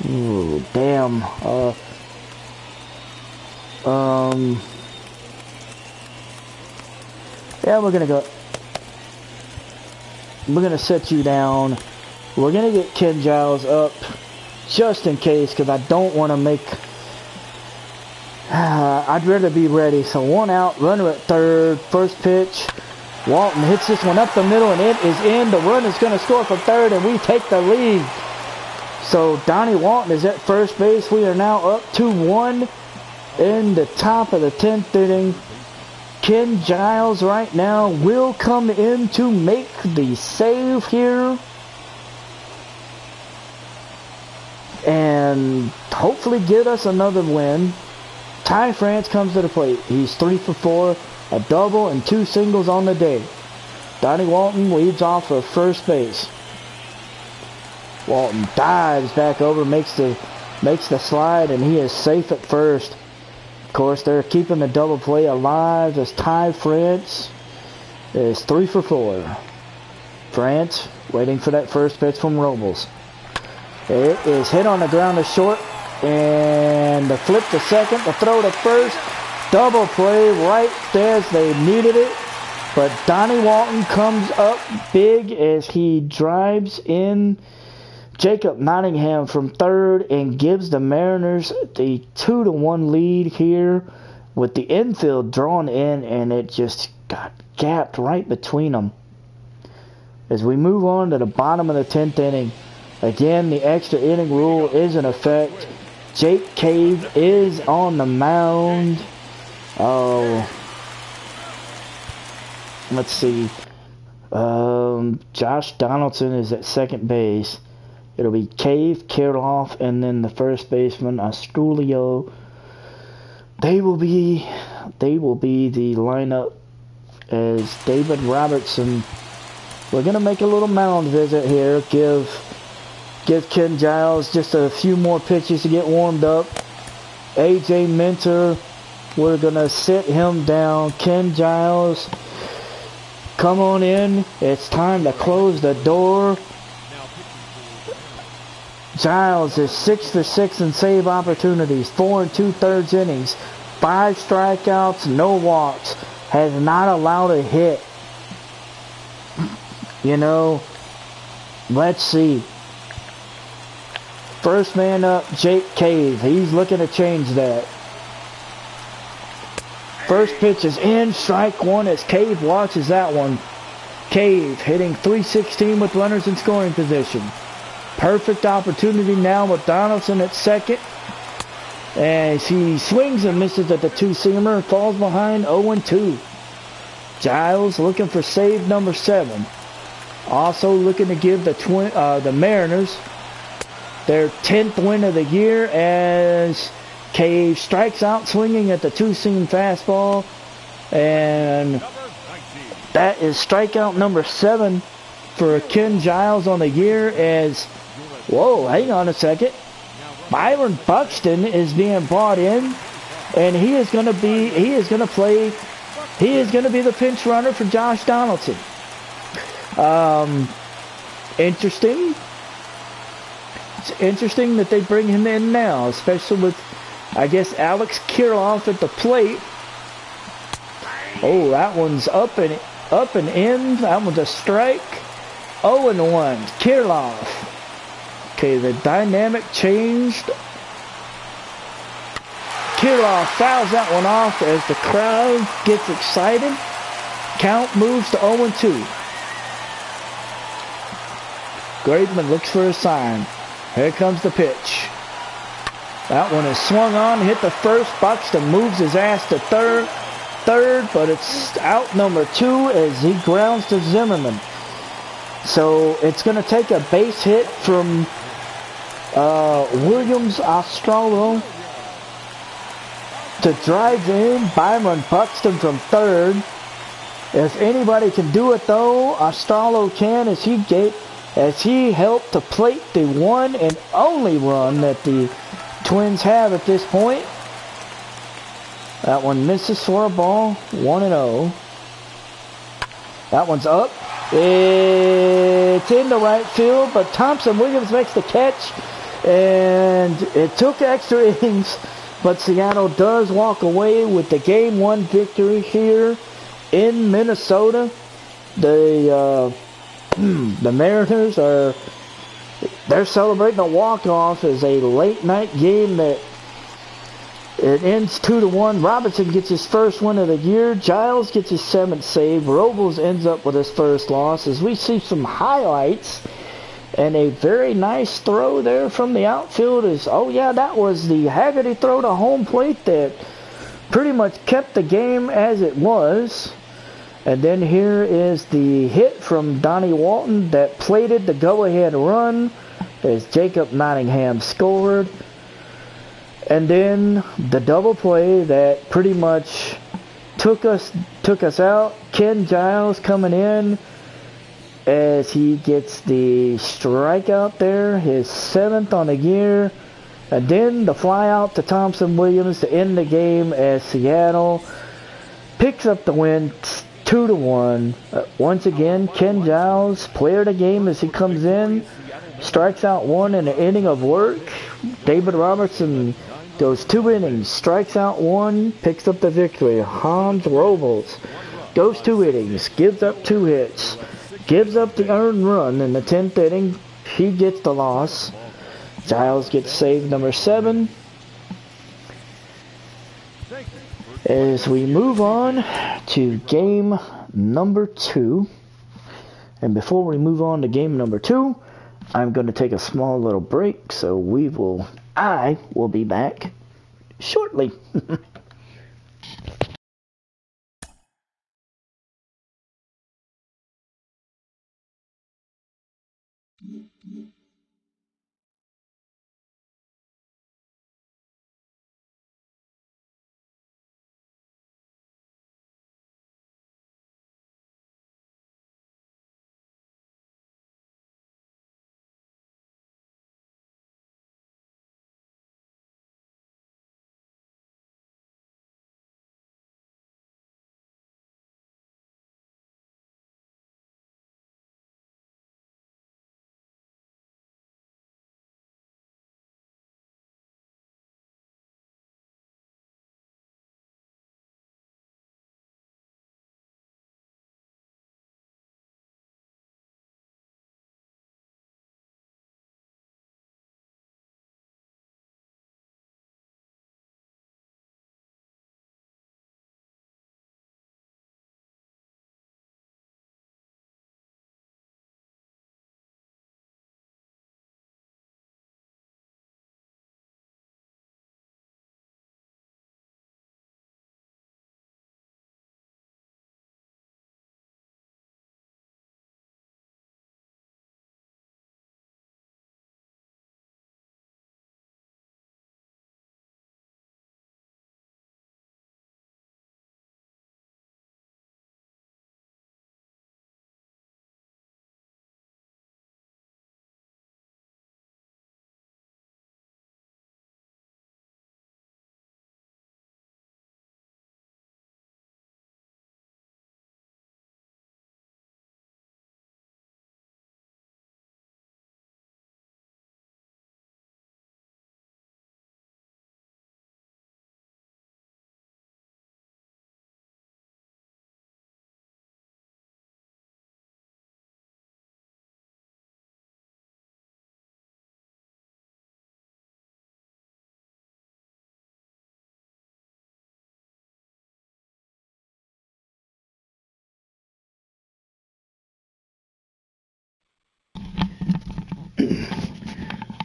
Ooh, damn. Yeah, we're gonna go. We're gonna set you down. We're gonna get Ken Giles up just in case, because I don't want to make. I'd rather be ready. So one out, runner at third, first pitch. Walton hits this one up the middle, and it is in. The runner's going to score for third, and we take the lead. So Donnie Walton is at first base. We are now up 2-1 in the top of the 10th inning. Ken Giles right now will come in to make the save here. And hopefully get us another win. Ty France comes to the plate. He's 3 for 4, a double and 2 singles on the day. Donnie Walton leads off for first base. Walton dives back over, makes the slide, and he is safe at first. Of course, they're keeping the double play alive as Ty France is 3 for 4. France waiting for that first pitch from Robles. It is hit on the ground to short. And the flip to second, the throw to first, double play right there as they needed it. But Donnie Walton comes up big as he drives in Jacob Nottingham from third and gives the Mariners the 2-1 lead here with the infield drawn in, and it just got gapped right between them. As we move on to the bottom of the 10th inning, again, the extra inning rule is in effect. Jake Cave is on the mound. Oh, let's see. Josh Donaldson is at second base. It'll be Cave, Kirilloff, and then the first baseman, Astrulio. They will be the lineup as David Robertson. We're gonna make a little mound visit here. Give Ken Giles just a few more pitches to get warmed up. AJ Minter, we're going to sit him down. Ken Giles, come on in. It's time to close the door. Giles is 6 for 6 in save opportunities, 4 2/3 innings, 5 strikeouts, no walks, has not allowed a hit. You know, let's see. First man up, Jake Cave. He's looking to change that. First pitch is in, strike one as Cave watches that one. Cave hitting .316 with runners in scoring position. Perfect opportunity now with Donaldson at second. As he swings and misses at the two-seamer, falls behind 0-2. Giles looking for save number 7. Also looking to give the Mariners their 10th win of the year as Cave strikes out swinging at the two-seam fastball. And that is strikeout number 7 for Ken Giles on the year as, whoa, hang on a second. Byron Buxton is being brought in, and he is going to be the pinch runner for Josh Donaldson. Interesting. It's interesting that they bring him in now, especially with, I guess, Alex Kirilloff at the plate. Oh, that one's up and in. That one's a strike. 0-1. Kirilloff. Okay, the dynamic changed. Kirilloff fouls that one off as the crowd gets excited. Count moves to 0-2. Graveman looks for a sign. Here comes the pitch. That one is swung on, hit the first. Buxton moves his ass to third, but it's out number 2 as he grounds to Zimmerman. So it's going to take a base hit from Williams Australo to drive in Byron Buxton from third. If anybody can do it though, Australo can, as he helped to plate the one and only run that the Twins have at this point. That one misses for a ball, 1-0. That one's up. It's in the right field, but Thompson Williams makes the catch And it took extra innings, but Seattle does walk away with the Game 1 victory here in Minnesota. The Mariners they're celebrating a walk-off as a late-night game that it ends 2-1. Robinson gets his first win of the year. Giles gets his 7th save. Robles ends up with his first loss as we see some highlights. And a very nice throw there from the outfield is, oh yeah, that was the Haggerty throw to home plate that pretty much kept the game as it was. And then here is the hit from Donnie Walton that plated the go-ahead run as Jacob Nottingham scored. And then the double play that pretty much took us out. Ken Giles coming in as he gets the strikeout there, his 7th on the year. And then the fly out to Thompson Williams to end the game as Seattle picks up the win 2-1. Once again, Ken Giles, player of the game as he comes in, strikes out 1 in an inning of work. David Robertson goes 2 innings, strikes out 1, picks up the victory. Hans Robles goes 2 innings, gives up 2 hits, gives up the earned run in the 10th inning. He gets the loss. Giles gets save number 7. As we move on to game number 2. And before we move on to game number 2, I'm going to take a small little break. So I will be back shortly.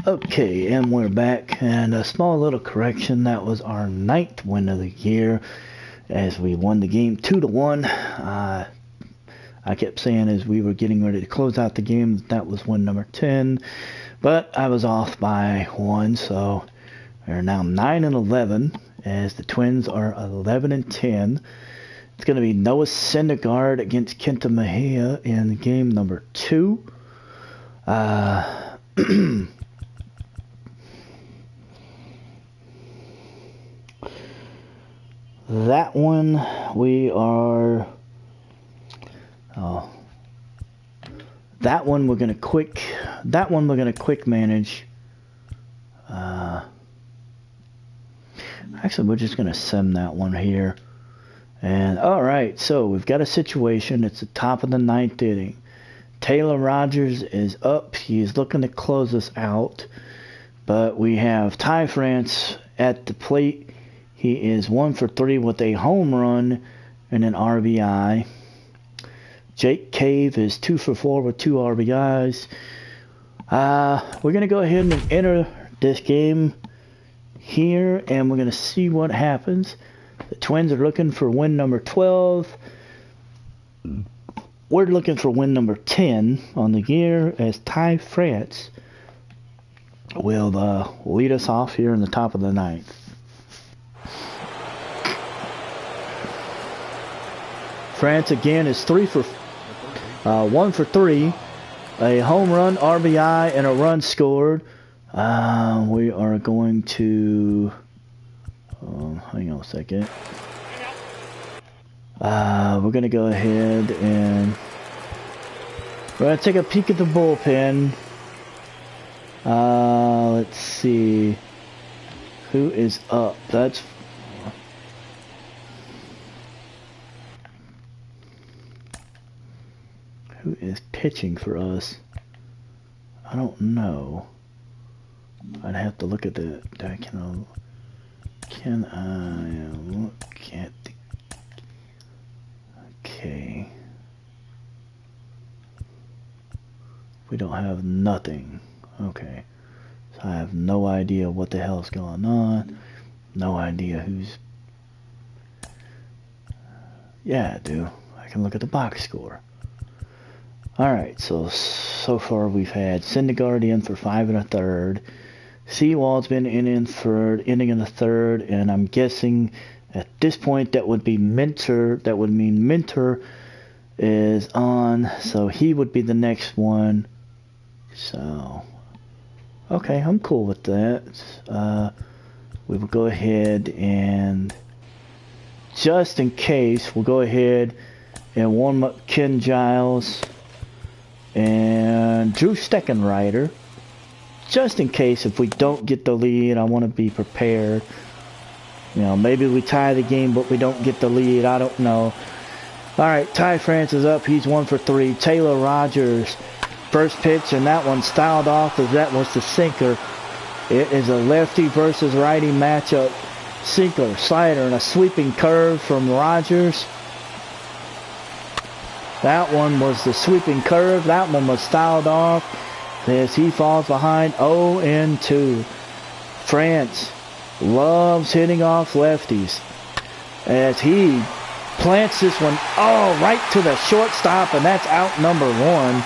Okay, and we're back, and a small little correction. That was our 9th win of the year as we won the game 2-1. I kept saying as we were getting ready to close out the game that was win number 10, but I was off by 1, so we're now 9-11 as the Twins are 11-10. It's going to be Noah Syndergaard against Kenta Mejia in game number 2. That one we're gonna quick manage Actually, we're just going to sim that one here. And, alright, so we've got a situation. It's the top of the 9th inning. Taylor Rogers is up. He's looking to close us out. But we have Ty France at the plate. He is 1 for 3 with a home run and an RBI. Jake Cave is 2 for 4 with 2 RBIs. We're going to go ahead and enter this game here, and we're going to see what happens. The Twins are looking for win number 12. We're looking for win number 10 on the year, as Ty France will lead us off here in the top of the 9th. France again is 1 for 3, a home run, RBI, and a run scored. We are going to hang on a second. We're going to go ahead and we're going to take a peek at the bullpen. Let's see who is up. That's who is pitching for us. I don't know. I'd have to look at the. Can I look at the? Okay. We don't have nothing. Okay. So I have no idea what the hell's going on. No idea who's. Yeah, I do. I can look at the box score. Alright, so far we've had Syndergaard in for 5 1/3. Sewald's been in for inning in the 3rd, and I'm guessing at this point that would be Minter. That would mean Minter is on, so he would be the next one. So, okay, I'm cool with that. We will go ahead and, just in case, we'll go ahead and warm up Ken Giles and Drew Steckenrider. Just in case if we don't get the lead, I want to be prepared. You know, maybe we tie the game, but we don't get the lead. I don't know. Alright, Ty France is up. He's 1 for 3. Taylor Rogers, first pitch, and that one styled off as that was the sinker. It is a lefty versus righty matchup. Sinker, slider, and a sweeping curve from Rogers. That one was the sweeping curve. That one was styled off as he falls behind 0-2. France loves hitting off lefties as he plants this one right to the shortstop, and that's out number 1.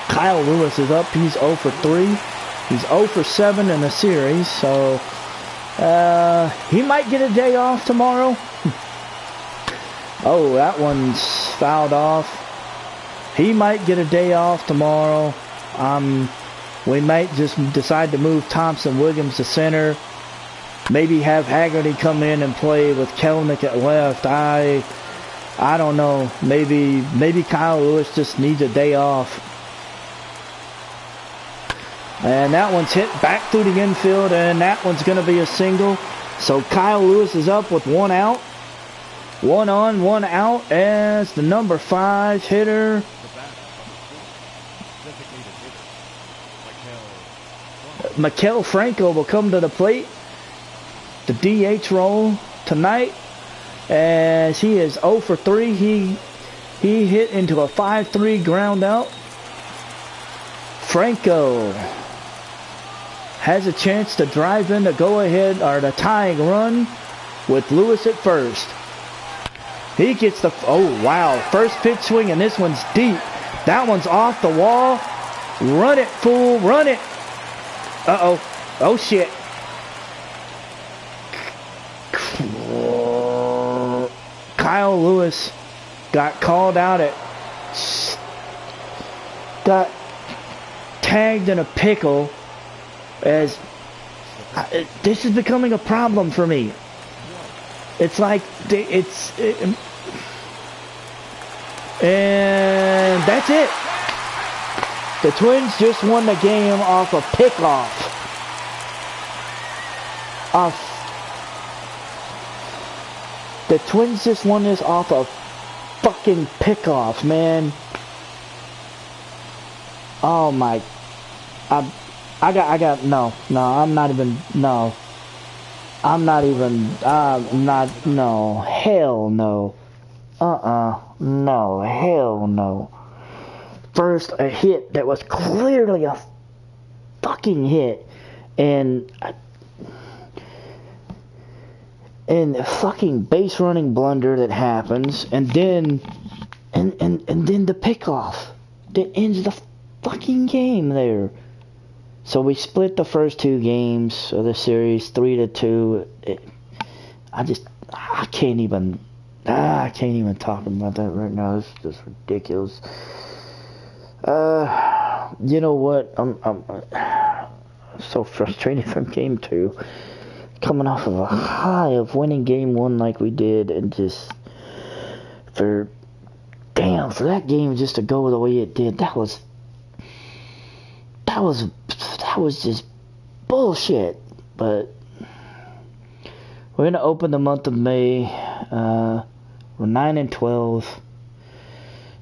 Kyle Lewis is up. He's 0 for 3. He's 0 for 7 in the series, so he might get a day off tomorrow. Oh, that one's fouled off. He might get a day off tomorrow. We might just decide to move Thompson Williams to center. Maybe have Haggerty come in and play with Kelenic at left. I don't know. Maybe Kyle Lewis just needs a day off. And that one's hit back through the infield, and that one's going to be a single. So Kyle Lewis is up with 1 out. 1 on, 1 out as the number 5 hitter. Maikel Franco will come to the plate. The DH role tonight, as he is 0 for 3. He hit into a 5-3 ground out. Franco has a chance to drive in the go-ahead or the tying run with Lewis at first. He gets the, oh wow, first pitch swing, and this one's deep. That one's off the wall. Run it, fool, run it. Uh-oh. Oh, shit. Kyle Lewis got called out got tagged in a pickle as this is becoming a problem for me. It's like, and that's it. The Twins just won the game off a pickoff. The Twins just won this off a fucking pickoff, man. Oh my. No, I'm not even, no. I'm not even, no. Hell no. No, hell no. First, a hit that was clearly a fucking hit. And a fucking base running blunder that happens, and then the pickoff that ends the fucking game there. So we split the first two games of the series 3-2. I can't even talk about that right now. It's just ridiculous. You know what? I'm so frustrated from game 2. Coming off of a high of winning game 1 like we did, and just for that game just to go the way it did, that was just bullshit. But we're gonna open the month of May. We're 9-12.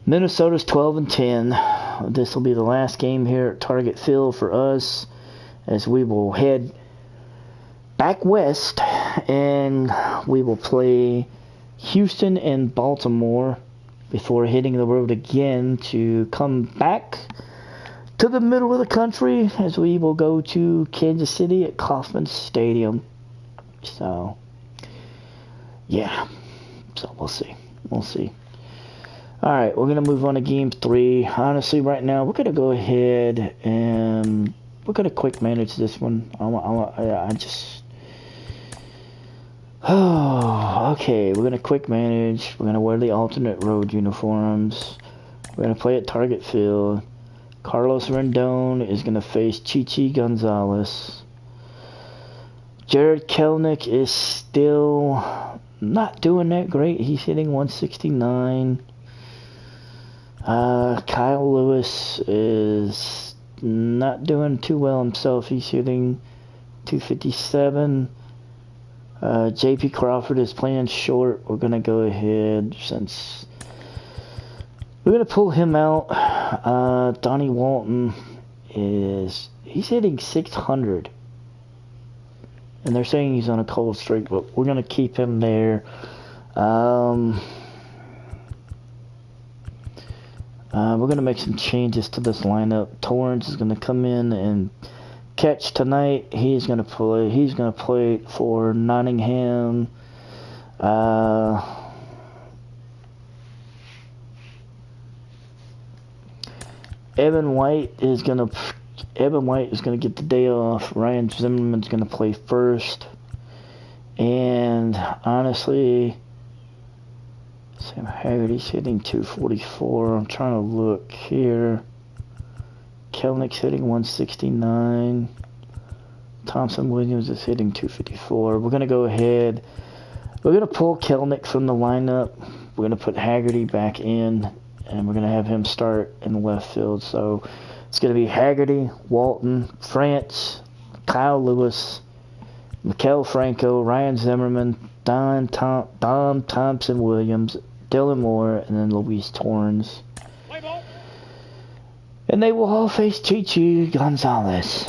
Minnesota's 12-10. This will be the last game here at Target Field for us, as we will head back west, and we will play Houston and Baltimore before hitting the road again to come back to the middle of the country, as we will go to Kansas City at Kauffman Stadium. So, yeah. So, we'll see. Alright, we're going to move on to Game 3. Honestly, right now, we're going to go ahead and we're going to quick manage this one. Okay, we're going to quick manage. We're going to wear the alternate road uniforms. We're going to play at Target Field. Carlos Rendon is going to face Chichi Gonzalez. Jared Kelenic is still not doing that great. He's hitting 169. Kyle Lewis is not doing too well himself. He's hitting 257. J.P. Crawford is playing short. We're going to go ahead, since we're going to pull him out. Donnie Walton he's hitting 600. And they're saying he's on a cold streak, but we're going to keep him there. We're going to make some changes to this lineup. Torrance is going to come in and catch tonight. He's going to play for Nottingham. Evan White is going to get the day off. Ryan Zimmerman's going to play first. And honestly, Sam Haggerty's hitting 244. I'm trying to look here. Kelenic's hitting 169. Thompson Williams is hitting 254. We're going to go ahead. We're going to pull Kelenic from the lineup. We're going to put Haggerty back in, and we're going to have him start in the left field. So it's going to be Haggerty, Walton, France, Kyle Lewis, Maikel Franco, Ryan Zimmerman, Dom Thompson Williams, Dylan Moore, and then Luis Torrens. And they will all face Chichi Gonzalez.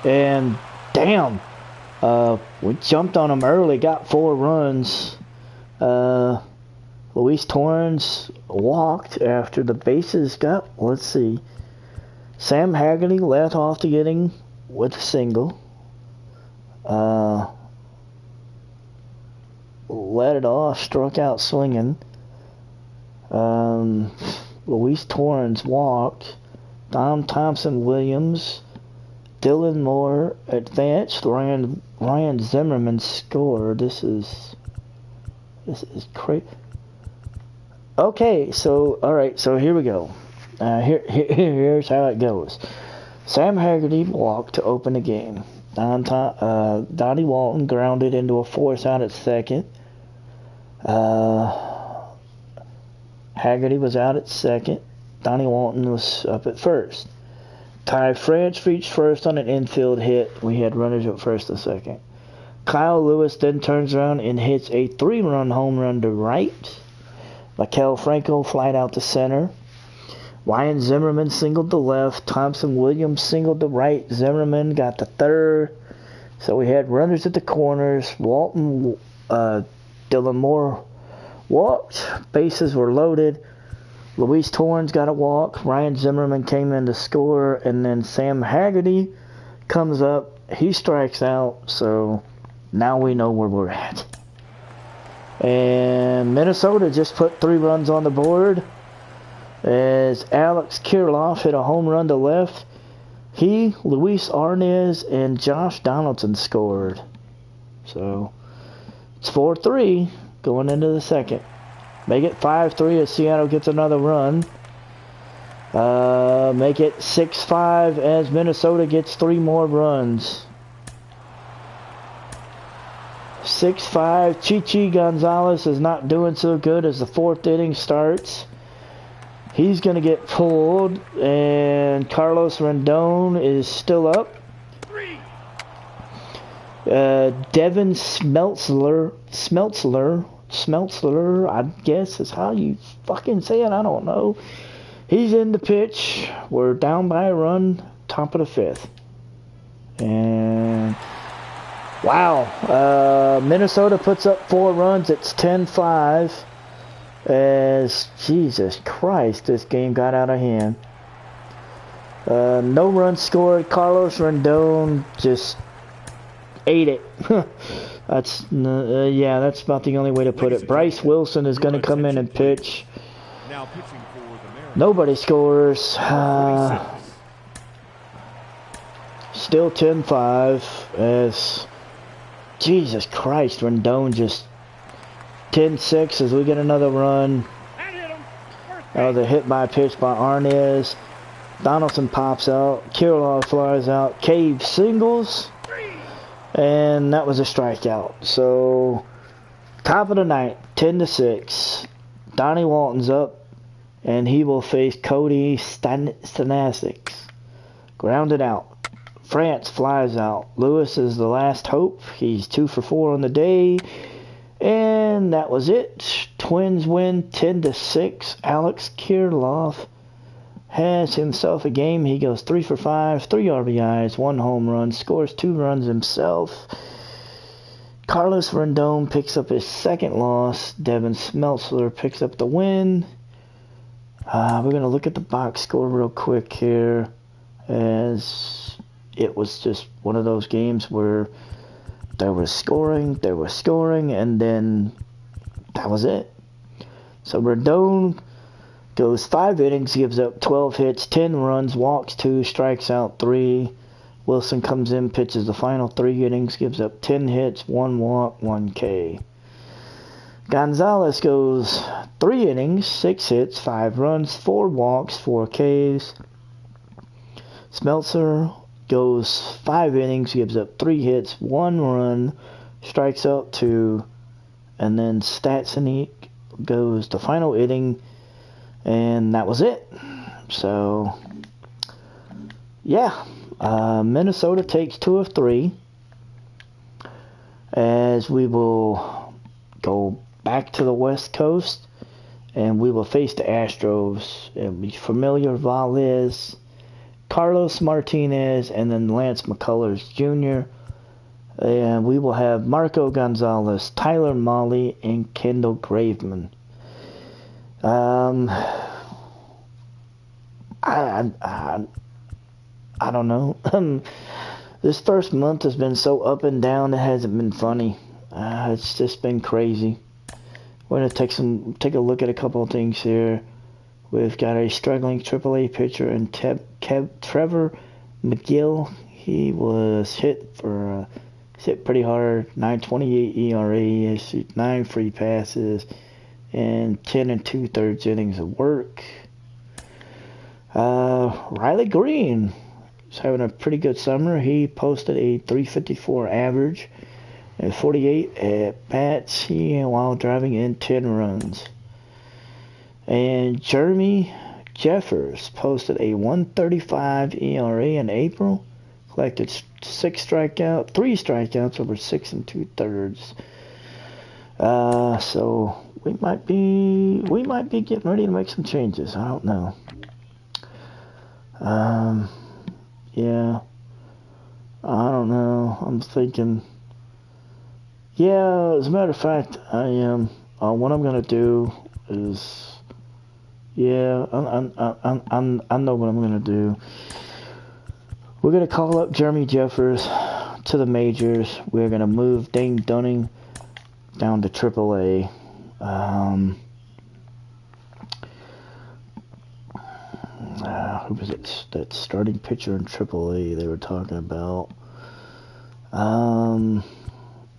And damn, we jumped on them early, got 4 runs. Luis Torrens walked after the bases got, let's see. Sam Haggerty led off the inning with a single. Led it off, struck out swinging. Luis Torrens walked. Dom Thompson Williams, Dylan Moore advanced. Ryan Zimmerman scored. This is crazy. Okay, so alright, so here we go. Here's how it goes. Sam Haggerty walked to open the game. Donnie Walton grounded into a force out at second. Haggerty was out at second. Donnie Walton was up at first. Ty France reached first on an infield hit. We had runners at first and second. Kyle Lewis then turns around and hits a 3-run home run to right. Maikel Franco flied out to center. Ryan Zimmerman singled to left. Thompson Williams singled to right. Zimmerman got to third. So we had runners at the corners. Dylan Moore walked. Bases were loaded. Luis Torrens got a walk. Ryan Zimmerman came in to score. And then Sam Haggerty comes up. He strikes out. So now we know where we're at. And Minnesota just put 3 runs on the board as Alex Kirilloff hit a home run to left. He, Luis Arnaz, and Josh Donaldson scored. So it's 4-3 going into the second. Make it 5-3 as Seattle gets another run. Make it 6-5 as Minnesota gets 3 more runs. 6-5. Chichi Gonzalez is not doing so good as the 4th inning starts. He's going to get pulled, and Carlos Rendon is still up. Devin Smeltzler, I guess is how you fucking say it. I don't know. He's in the pitch. We're down by a run, top of the 5th. And wow, Minnesota puts up 4 runs. It's 10-5. As Jesus Christ, this game got out of hand. No runs scored. Carlos Rendon just ate it. That's about the only way to put it. Bryce Wilson is going to come in and pitch. Now pitching for the Mariners. Nobody scores. Still 10-5 as Jesus Christ, Rendon just 10-6 as we get another run. That was a hit by pitch by Arnaz. Donaldson pops out. Kirilloff flies out. Cave singles. And that was a strikeout. So, top of the ninth, 10-6. Donnie Walton's up. And he will face Cody Stanasics. Grounded out. France flies out. Lewis is the last hope. He's 2 for 4 on the day. And that was it. Twins win 10-6. Alex Kirilloff has himself a game. He goes 3 for 5, 3 RBIs, 1 home run, scores 2 runs himself. Carlos Rendon picks up his 2nd loss. Devin Smeltzler picks up the win. We're going to look at the box score real quick here, as it was just one of those games where there was scoring, and then that was it. So Rendon goes 5 innings, gives up 12 hits, 10 runs, walks 2, strikes out 3. Wilson comes in, pitches the final 3 innings, gives up 10 hits, 1 walk, 1 K. Gonzalez goes 3 innings, 6 hits, 5 runs, 4 walks, 4 Ks. Smeltzer goes 5 innings, gives up 3 hits, 1 run, strikes out 2, and then Stastny goes the final inning, and that was it. So, yeah, Minnesota takes 2 of 3, as we will go back to the West Coast, and we will face the Astros. It'll be Familiar Valdez, Carlos Martinez, and then Lance McCullers Jr. And we will have Marco Gonzalez, Tyler Mahle, and Kendall Graveman. I don't know. This first month has been so up and down, it hasn't been funny. It's just been crazy. We're going to take a look at a couple of things here. We've got a struggling AAA pitcher in Trevor McGill. He was hit pretty hard. 9.28 ERA. He has 9 free passes and 10 2/3 innings of work. Riley Green is having a pretty good summer. He posted a .354 average and 48 at bats while driving in 10 runs. And Jeremy Jeffers posted a 1.35 ERA in April. Collected three strikeouts over 6 2/3. So we might be getting ready to make some changes. I don't know. Yeah, I don't know. I'm thinking. Yeah, as a matter of fact, I am. What I'm gonna do is. Yeah, I know what I'm gonna do. We're gonna call up Jeremy Jeffers to the majors. We're gonna move Dane Dunning down to AAA. Who was it? That starting pitcher in AAA they were talking about. Let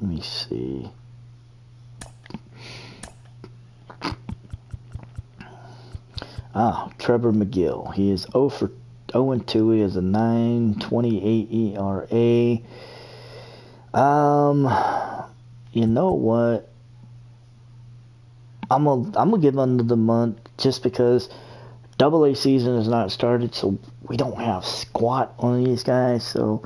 me see. Trevor McGill. He is 0-2. He has a 9.28 ERA. You know what? I'm gonna give him another month just because AA season has not started, so we don't have squat on these guys. So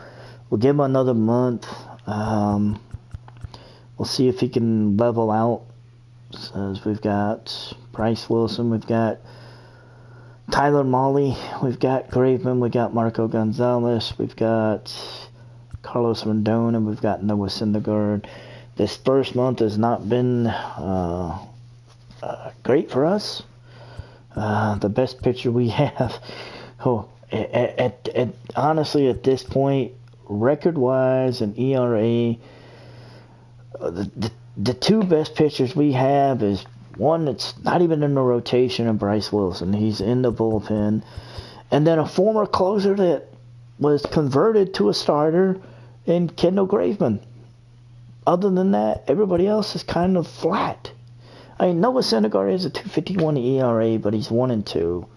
we'll give him another month. We'll see if he can level out. So we've got Bryce Wilson, we've got Tyler Mahle, we've got Graveman, we've got Marco Gonzalez, we've got Carlos Rendon, and we've got Noah Syndergaard. This first month has not been great for us. The best pitcher we have, honestly, at this point, record-wise and ERA, the two best pitchers we have is one that's not even in the rotation of Bryce Wilson. He's in the bullpen. And then a former closer that was converted to a starter in Kendall Graveman. Other than that, everybody else is kind of flat. I mean, Noah Syndergaard has a 2.51 ERA, but he's 1-2.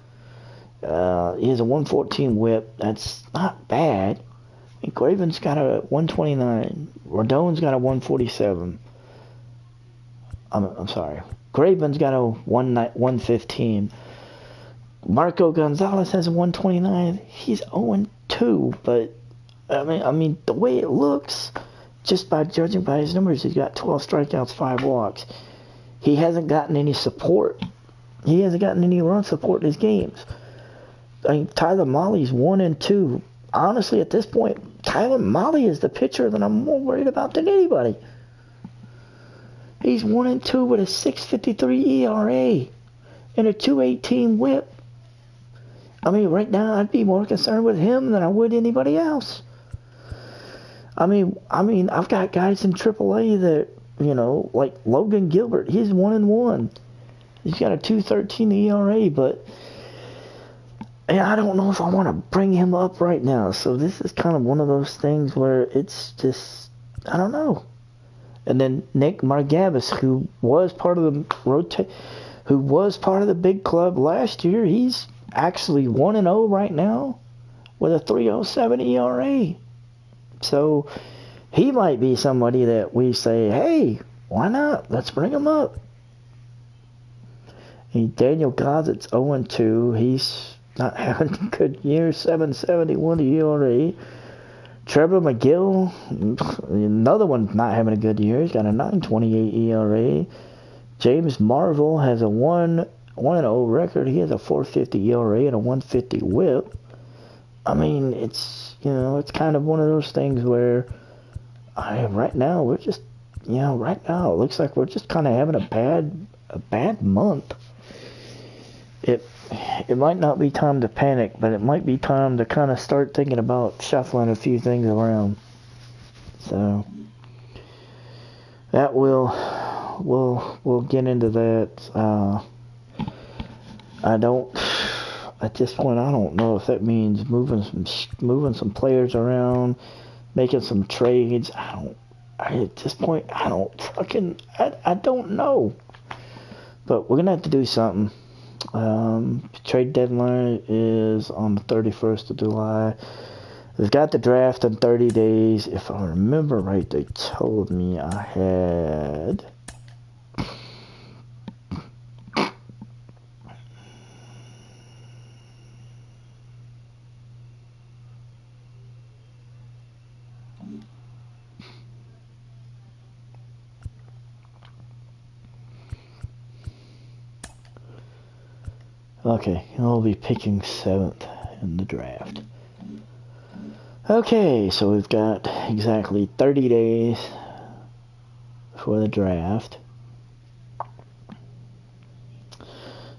He has a 1.14 WHIP. That's not bad. I mean, Graveman's got a 1.29. Rodon's got a 1.47. I'm sorry. Graveman's got a 1.15. Marco Gonzalez has a 1.29. He's 0-2, but I mean, the way it looks, just by judging by his numbers, he's got 12 strikeouts, 5 walks. He hasn't gotten any support. He hasn't gotten any run support in his games. I mean, Tyler Mahle's 1-2. Honestly, at this point, Tyler Mahle is the pitcher that I'm more worried about than anybody. He's 1-2 with a 6.53 ERA and a 2.18 WHIP. I mean, right now I'd be more concerned with him than I would anybody else. I mean, I've got guys in AAA that, you know, like Logan Gilbert. He's 1-1. He's got a 2.13 ERA, but I don't know if I want to bring him up right now. So this is kind of one of those things where it's just, I don't know. And then Nick Margavas, who was part of the big club last year, he's actually 1-0 right now with a 3.07 ERA. So he might be somebody that we say, hey, why not? Let's bring him up. And Daniel Gozzitt's 0-2. He's not having a good year, 7.71 ERA. Trevor McGill, another one not having a good year. He's got a 9.28 ERA. James Marvel has a 1-0 record. He has a 4.50 ERA and a 1.50 WHIP. I mean, it's kind of one of those things where right now it looks like we're just kind of having a bad month. It might not be time to panic, but it might be time to kind of start thinking about shuffling a few things around. So that we'll get into that. At this point, I don't know if that means moving some players around, making some trades. At this point, I don't know. But we're gonna have to do something. Trade deadline is on the 31st of July. We've got the draft in 30 days. If I remember right, they told me I had Okay, I'll be picking 7th in the draft. Okay, so we've got exactly 30 days for the draft.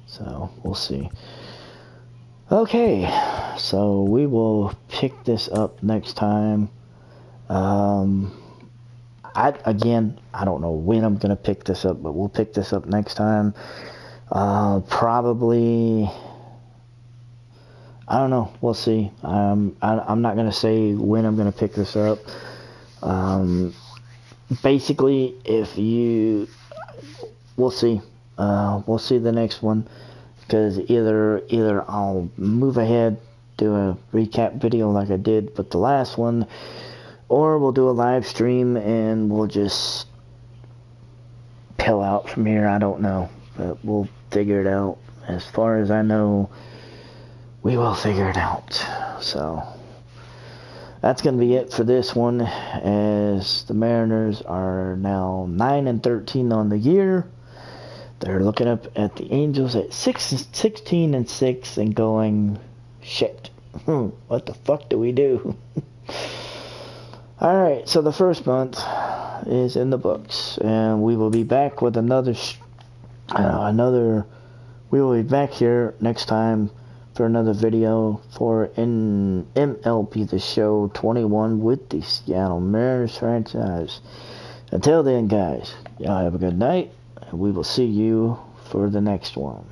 So, we'll see. Okay, so we will pick this up next time. I don't know when I'm going to pick this up, but we'll pick this up next time. Probably, I don't know. We'll see. I'm not going to say when I'm going to pick this up. Basically, we'll see. We'll see the next one, because either I'll move ahead, do a recap video like I did with the last one, or we'll do a live stream and we'll just pill out from here. I don't know, but we'll figure it out. As far as I know, we will figure it out. So that's going to be it for this one, as the Mariners are now 9-13 on the year. They're looking up at the Angels at 16-6 and going, shit, what the fuck do we do? Alright, so the first month is in the books, and we will be back with we will be back here next time for another video for MLB The Show 21 with the Seattle Mariners franchise. Until then, guys, y'all have a good night, and we will see you for the next one.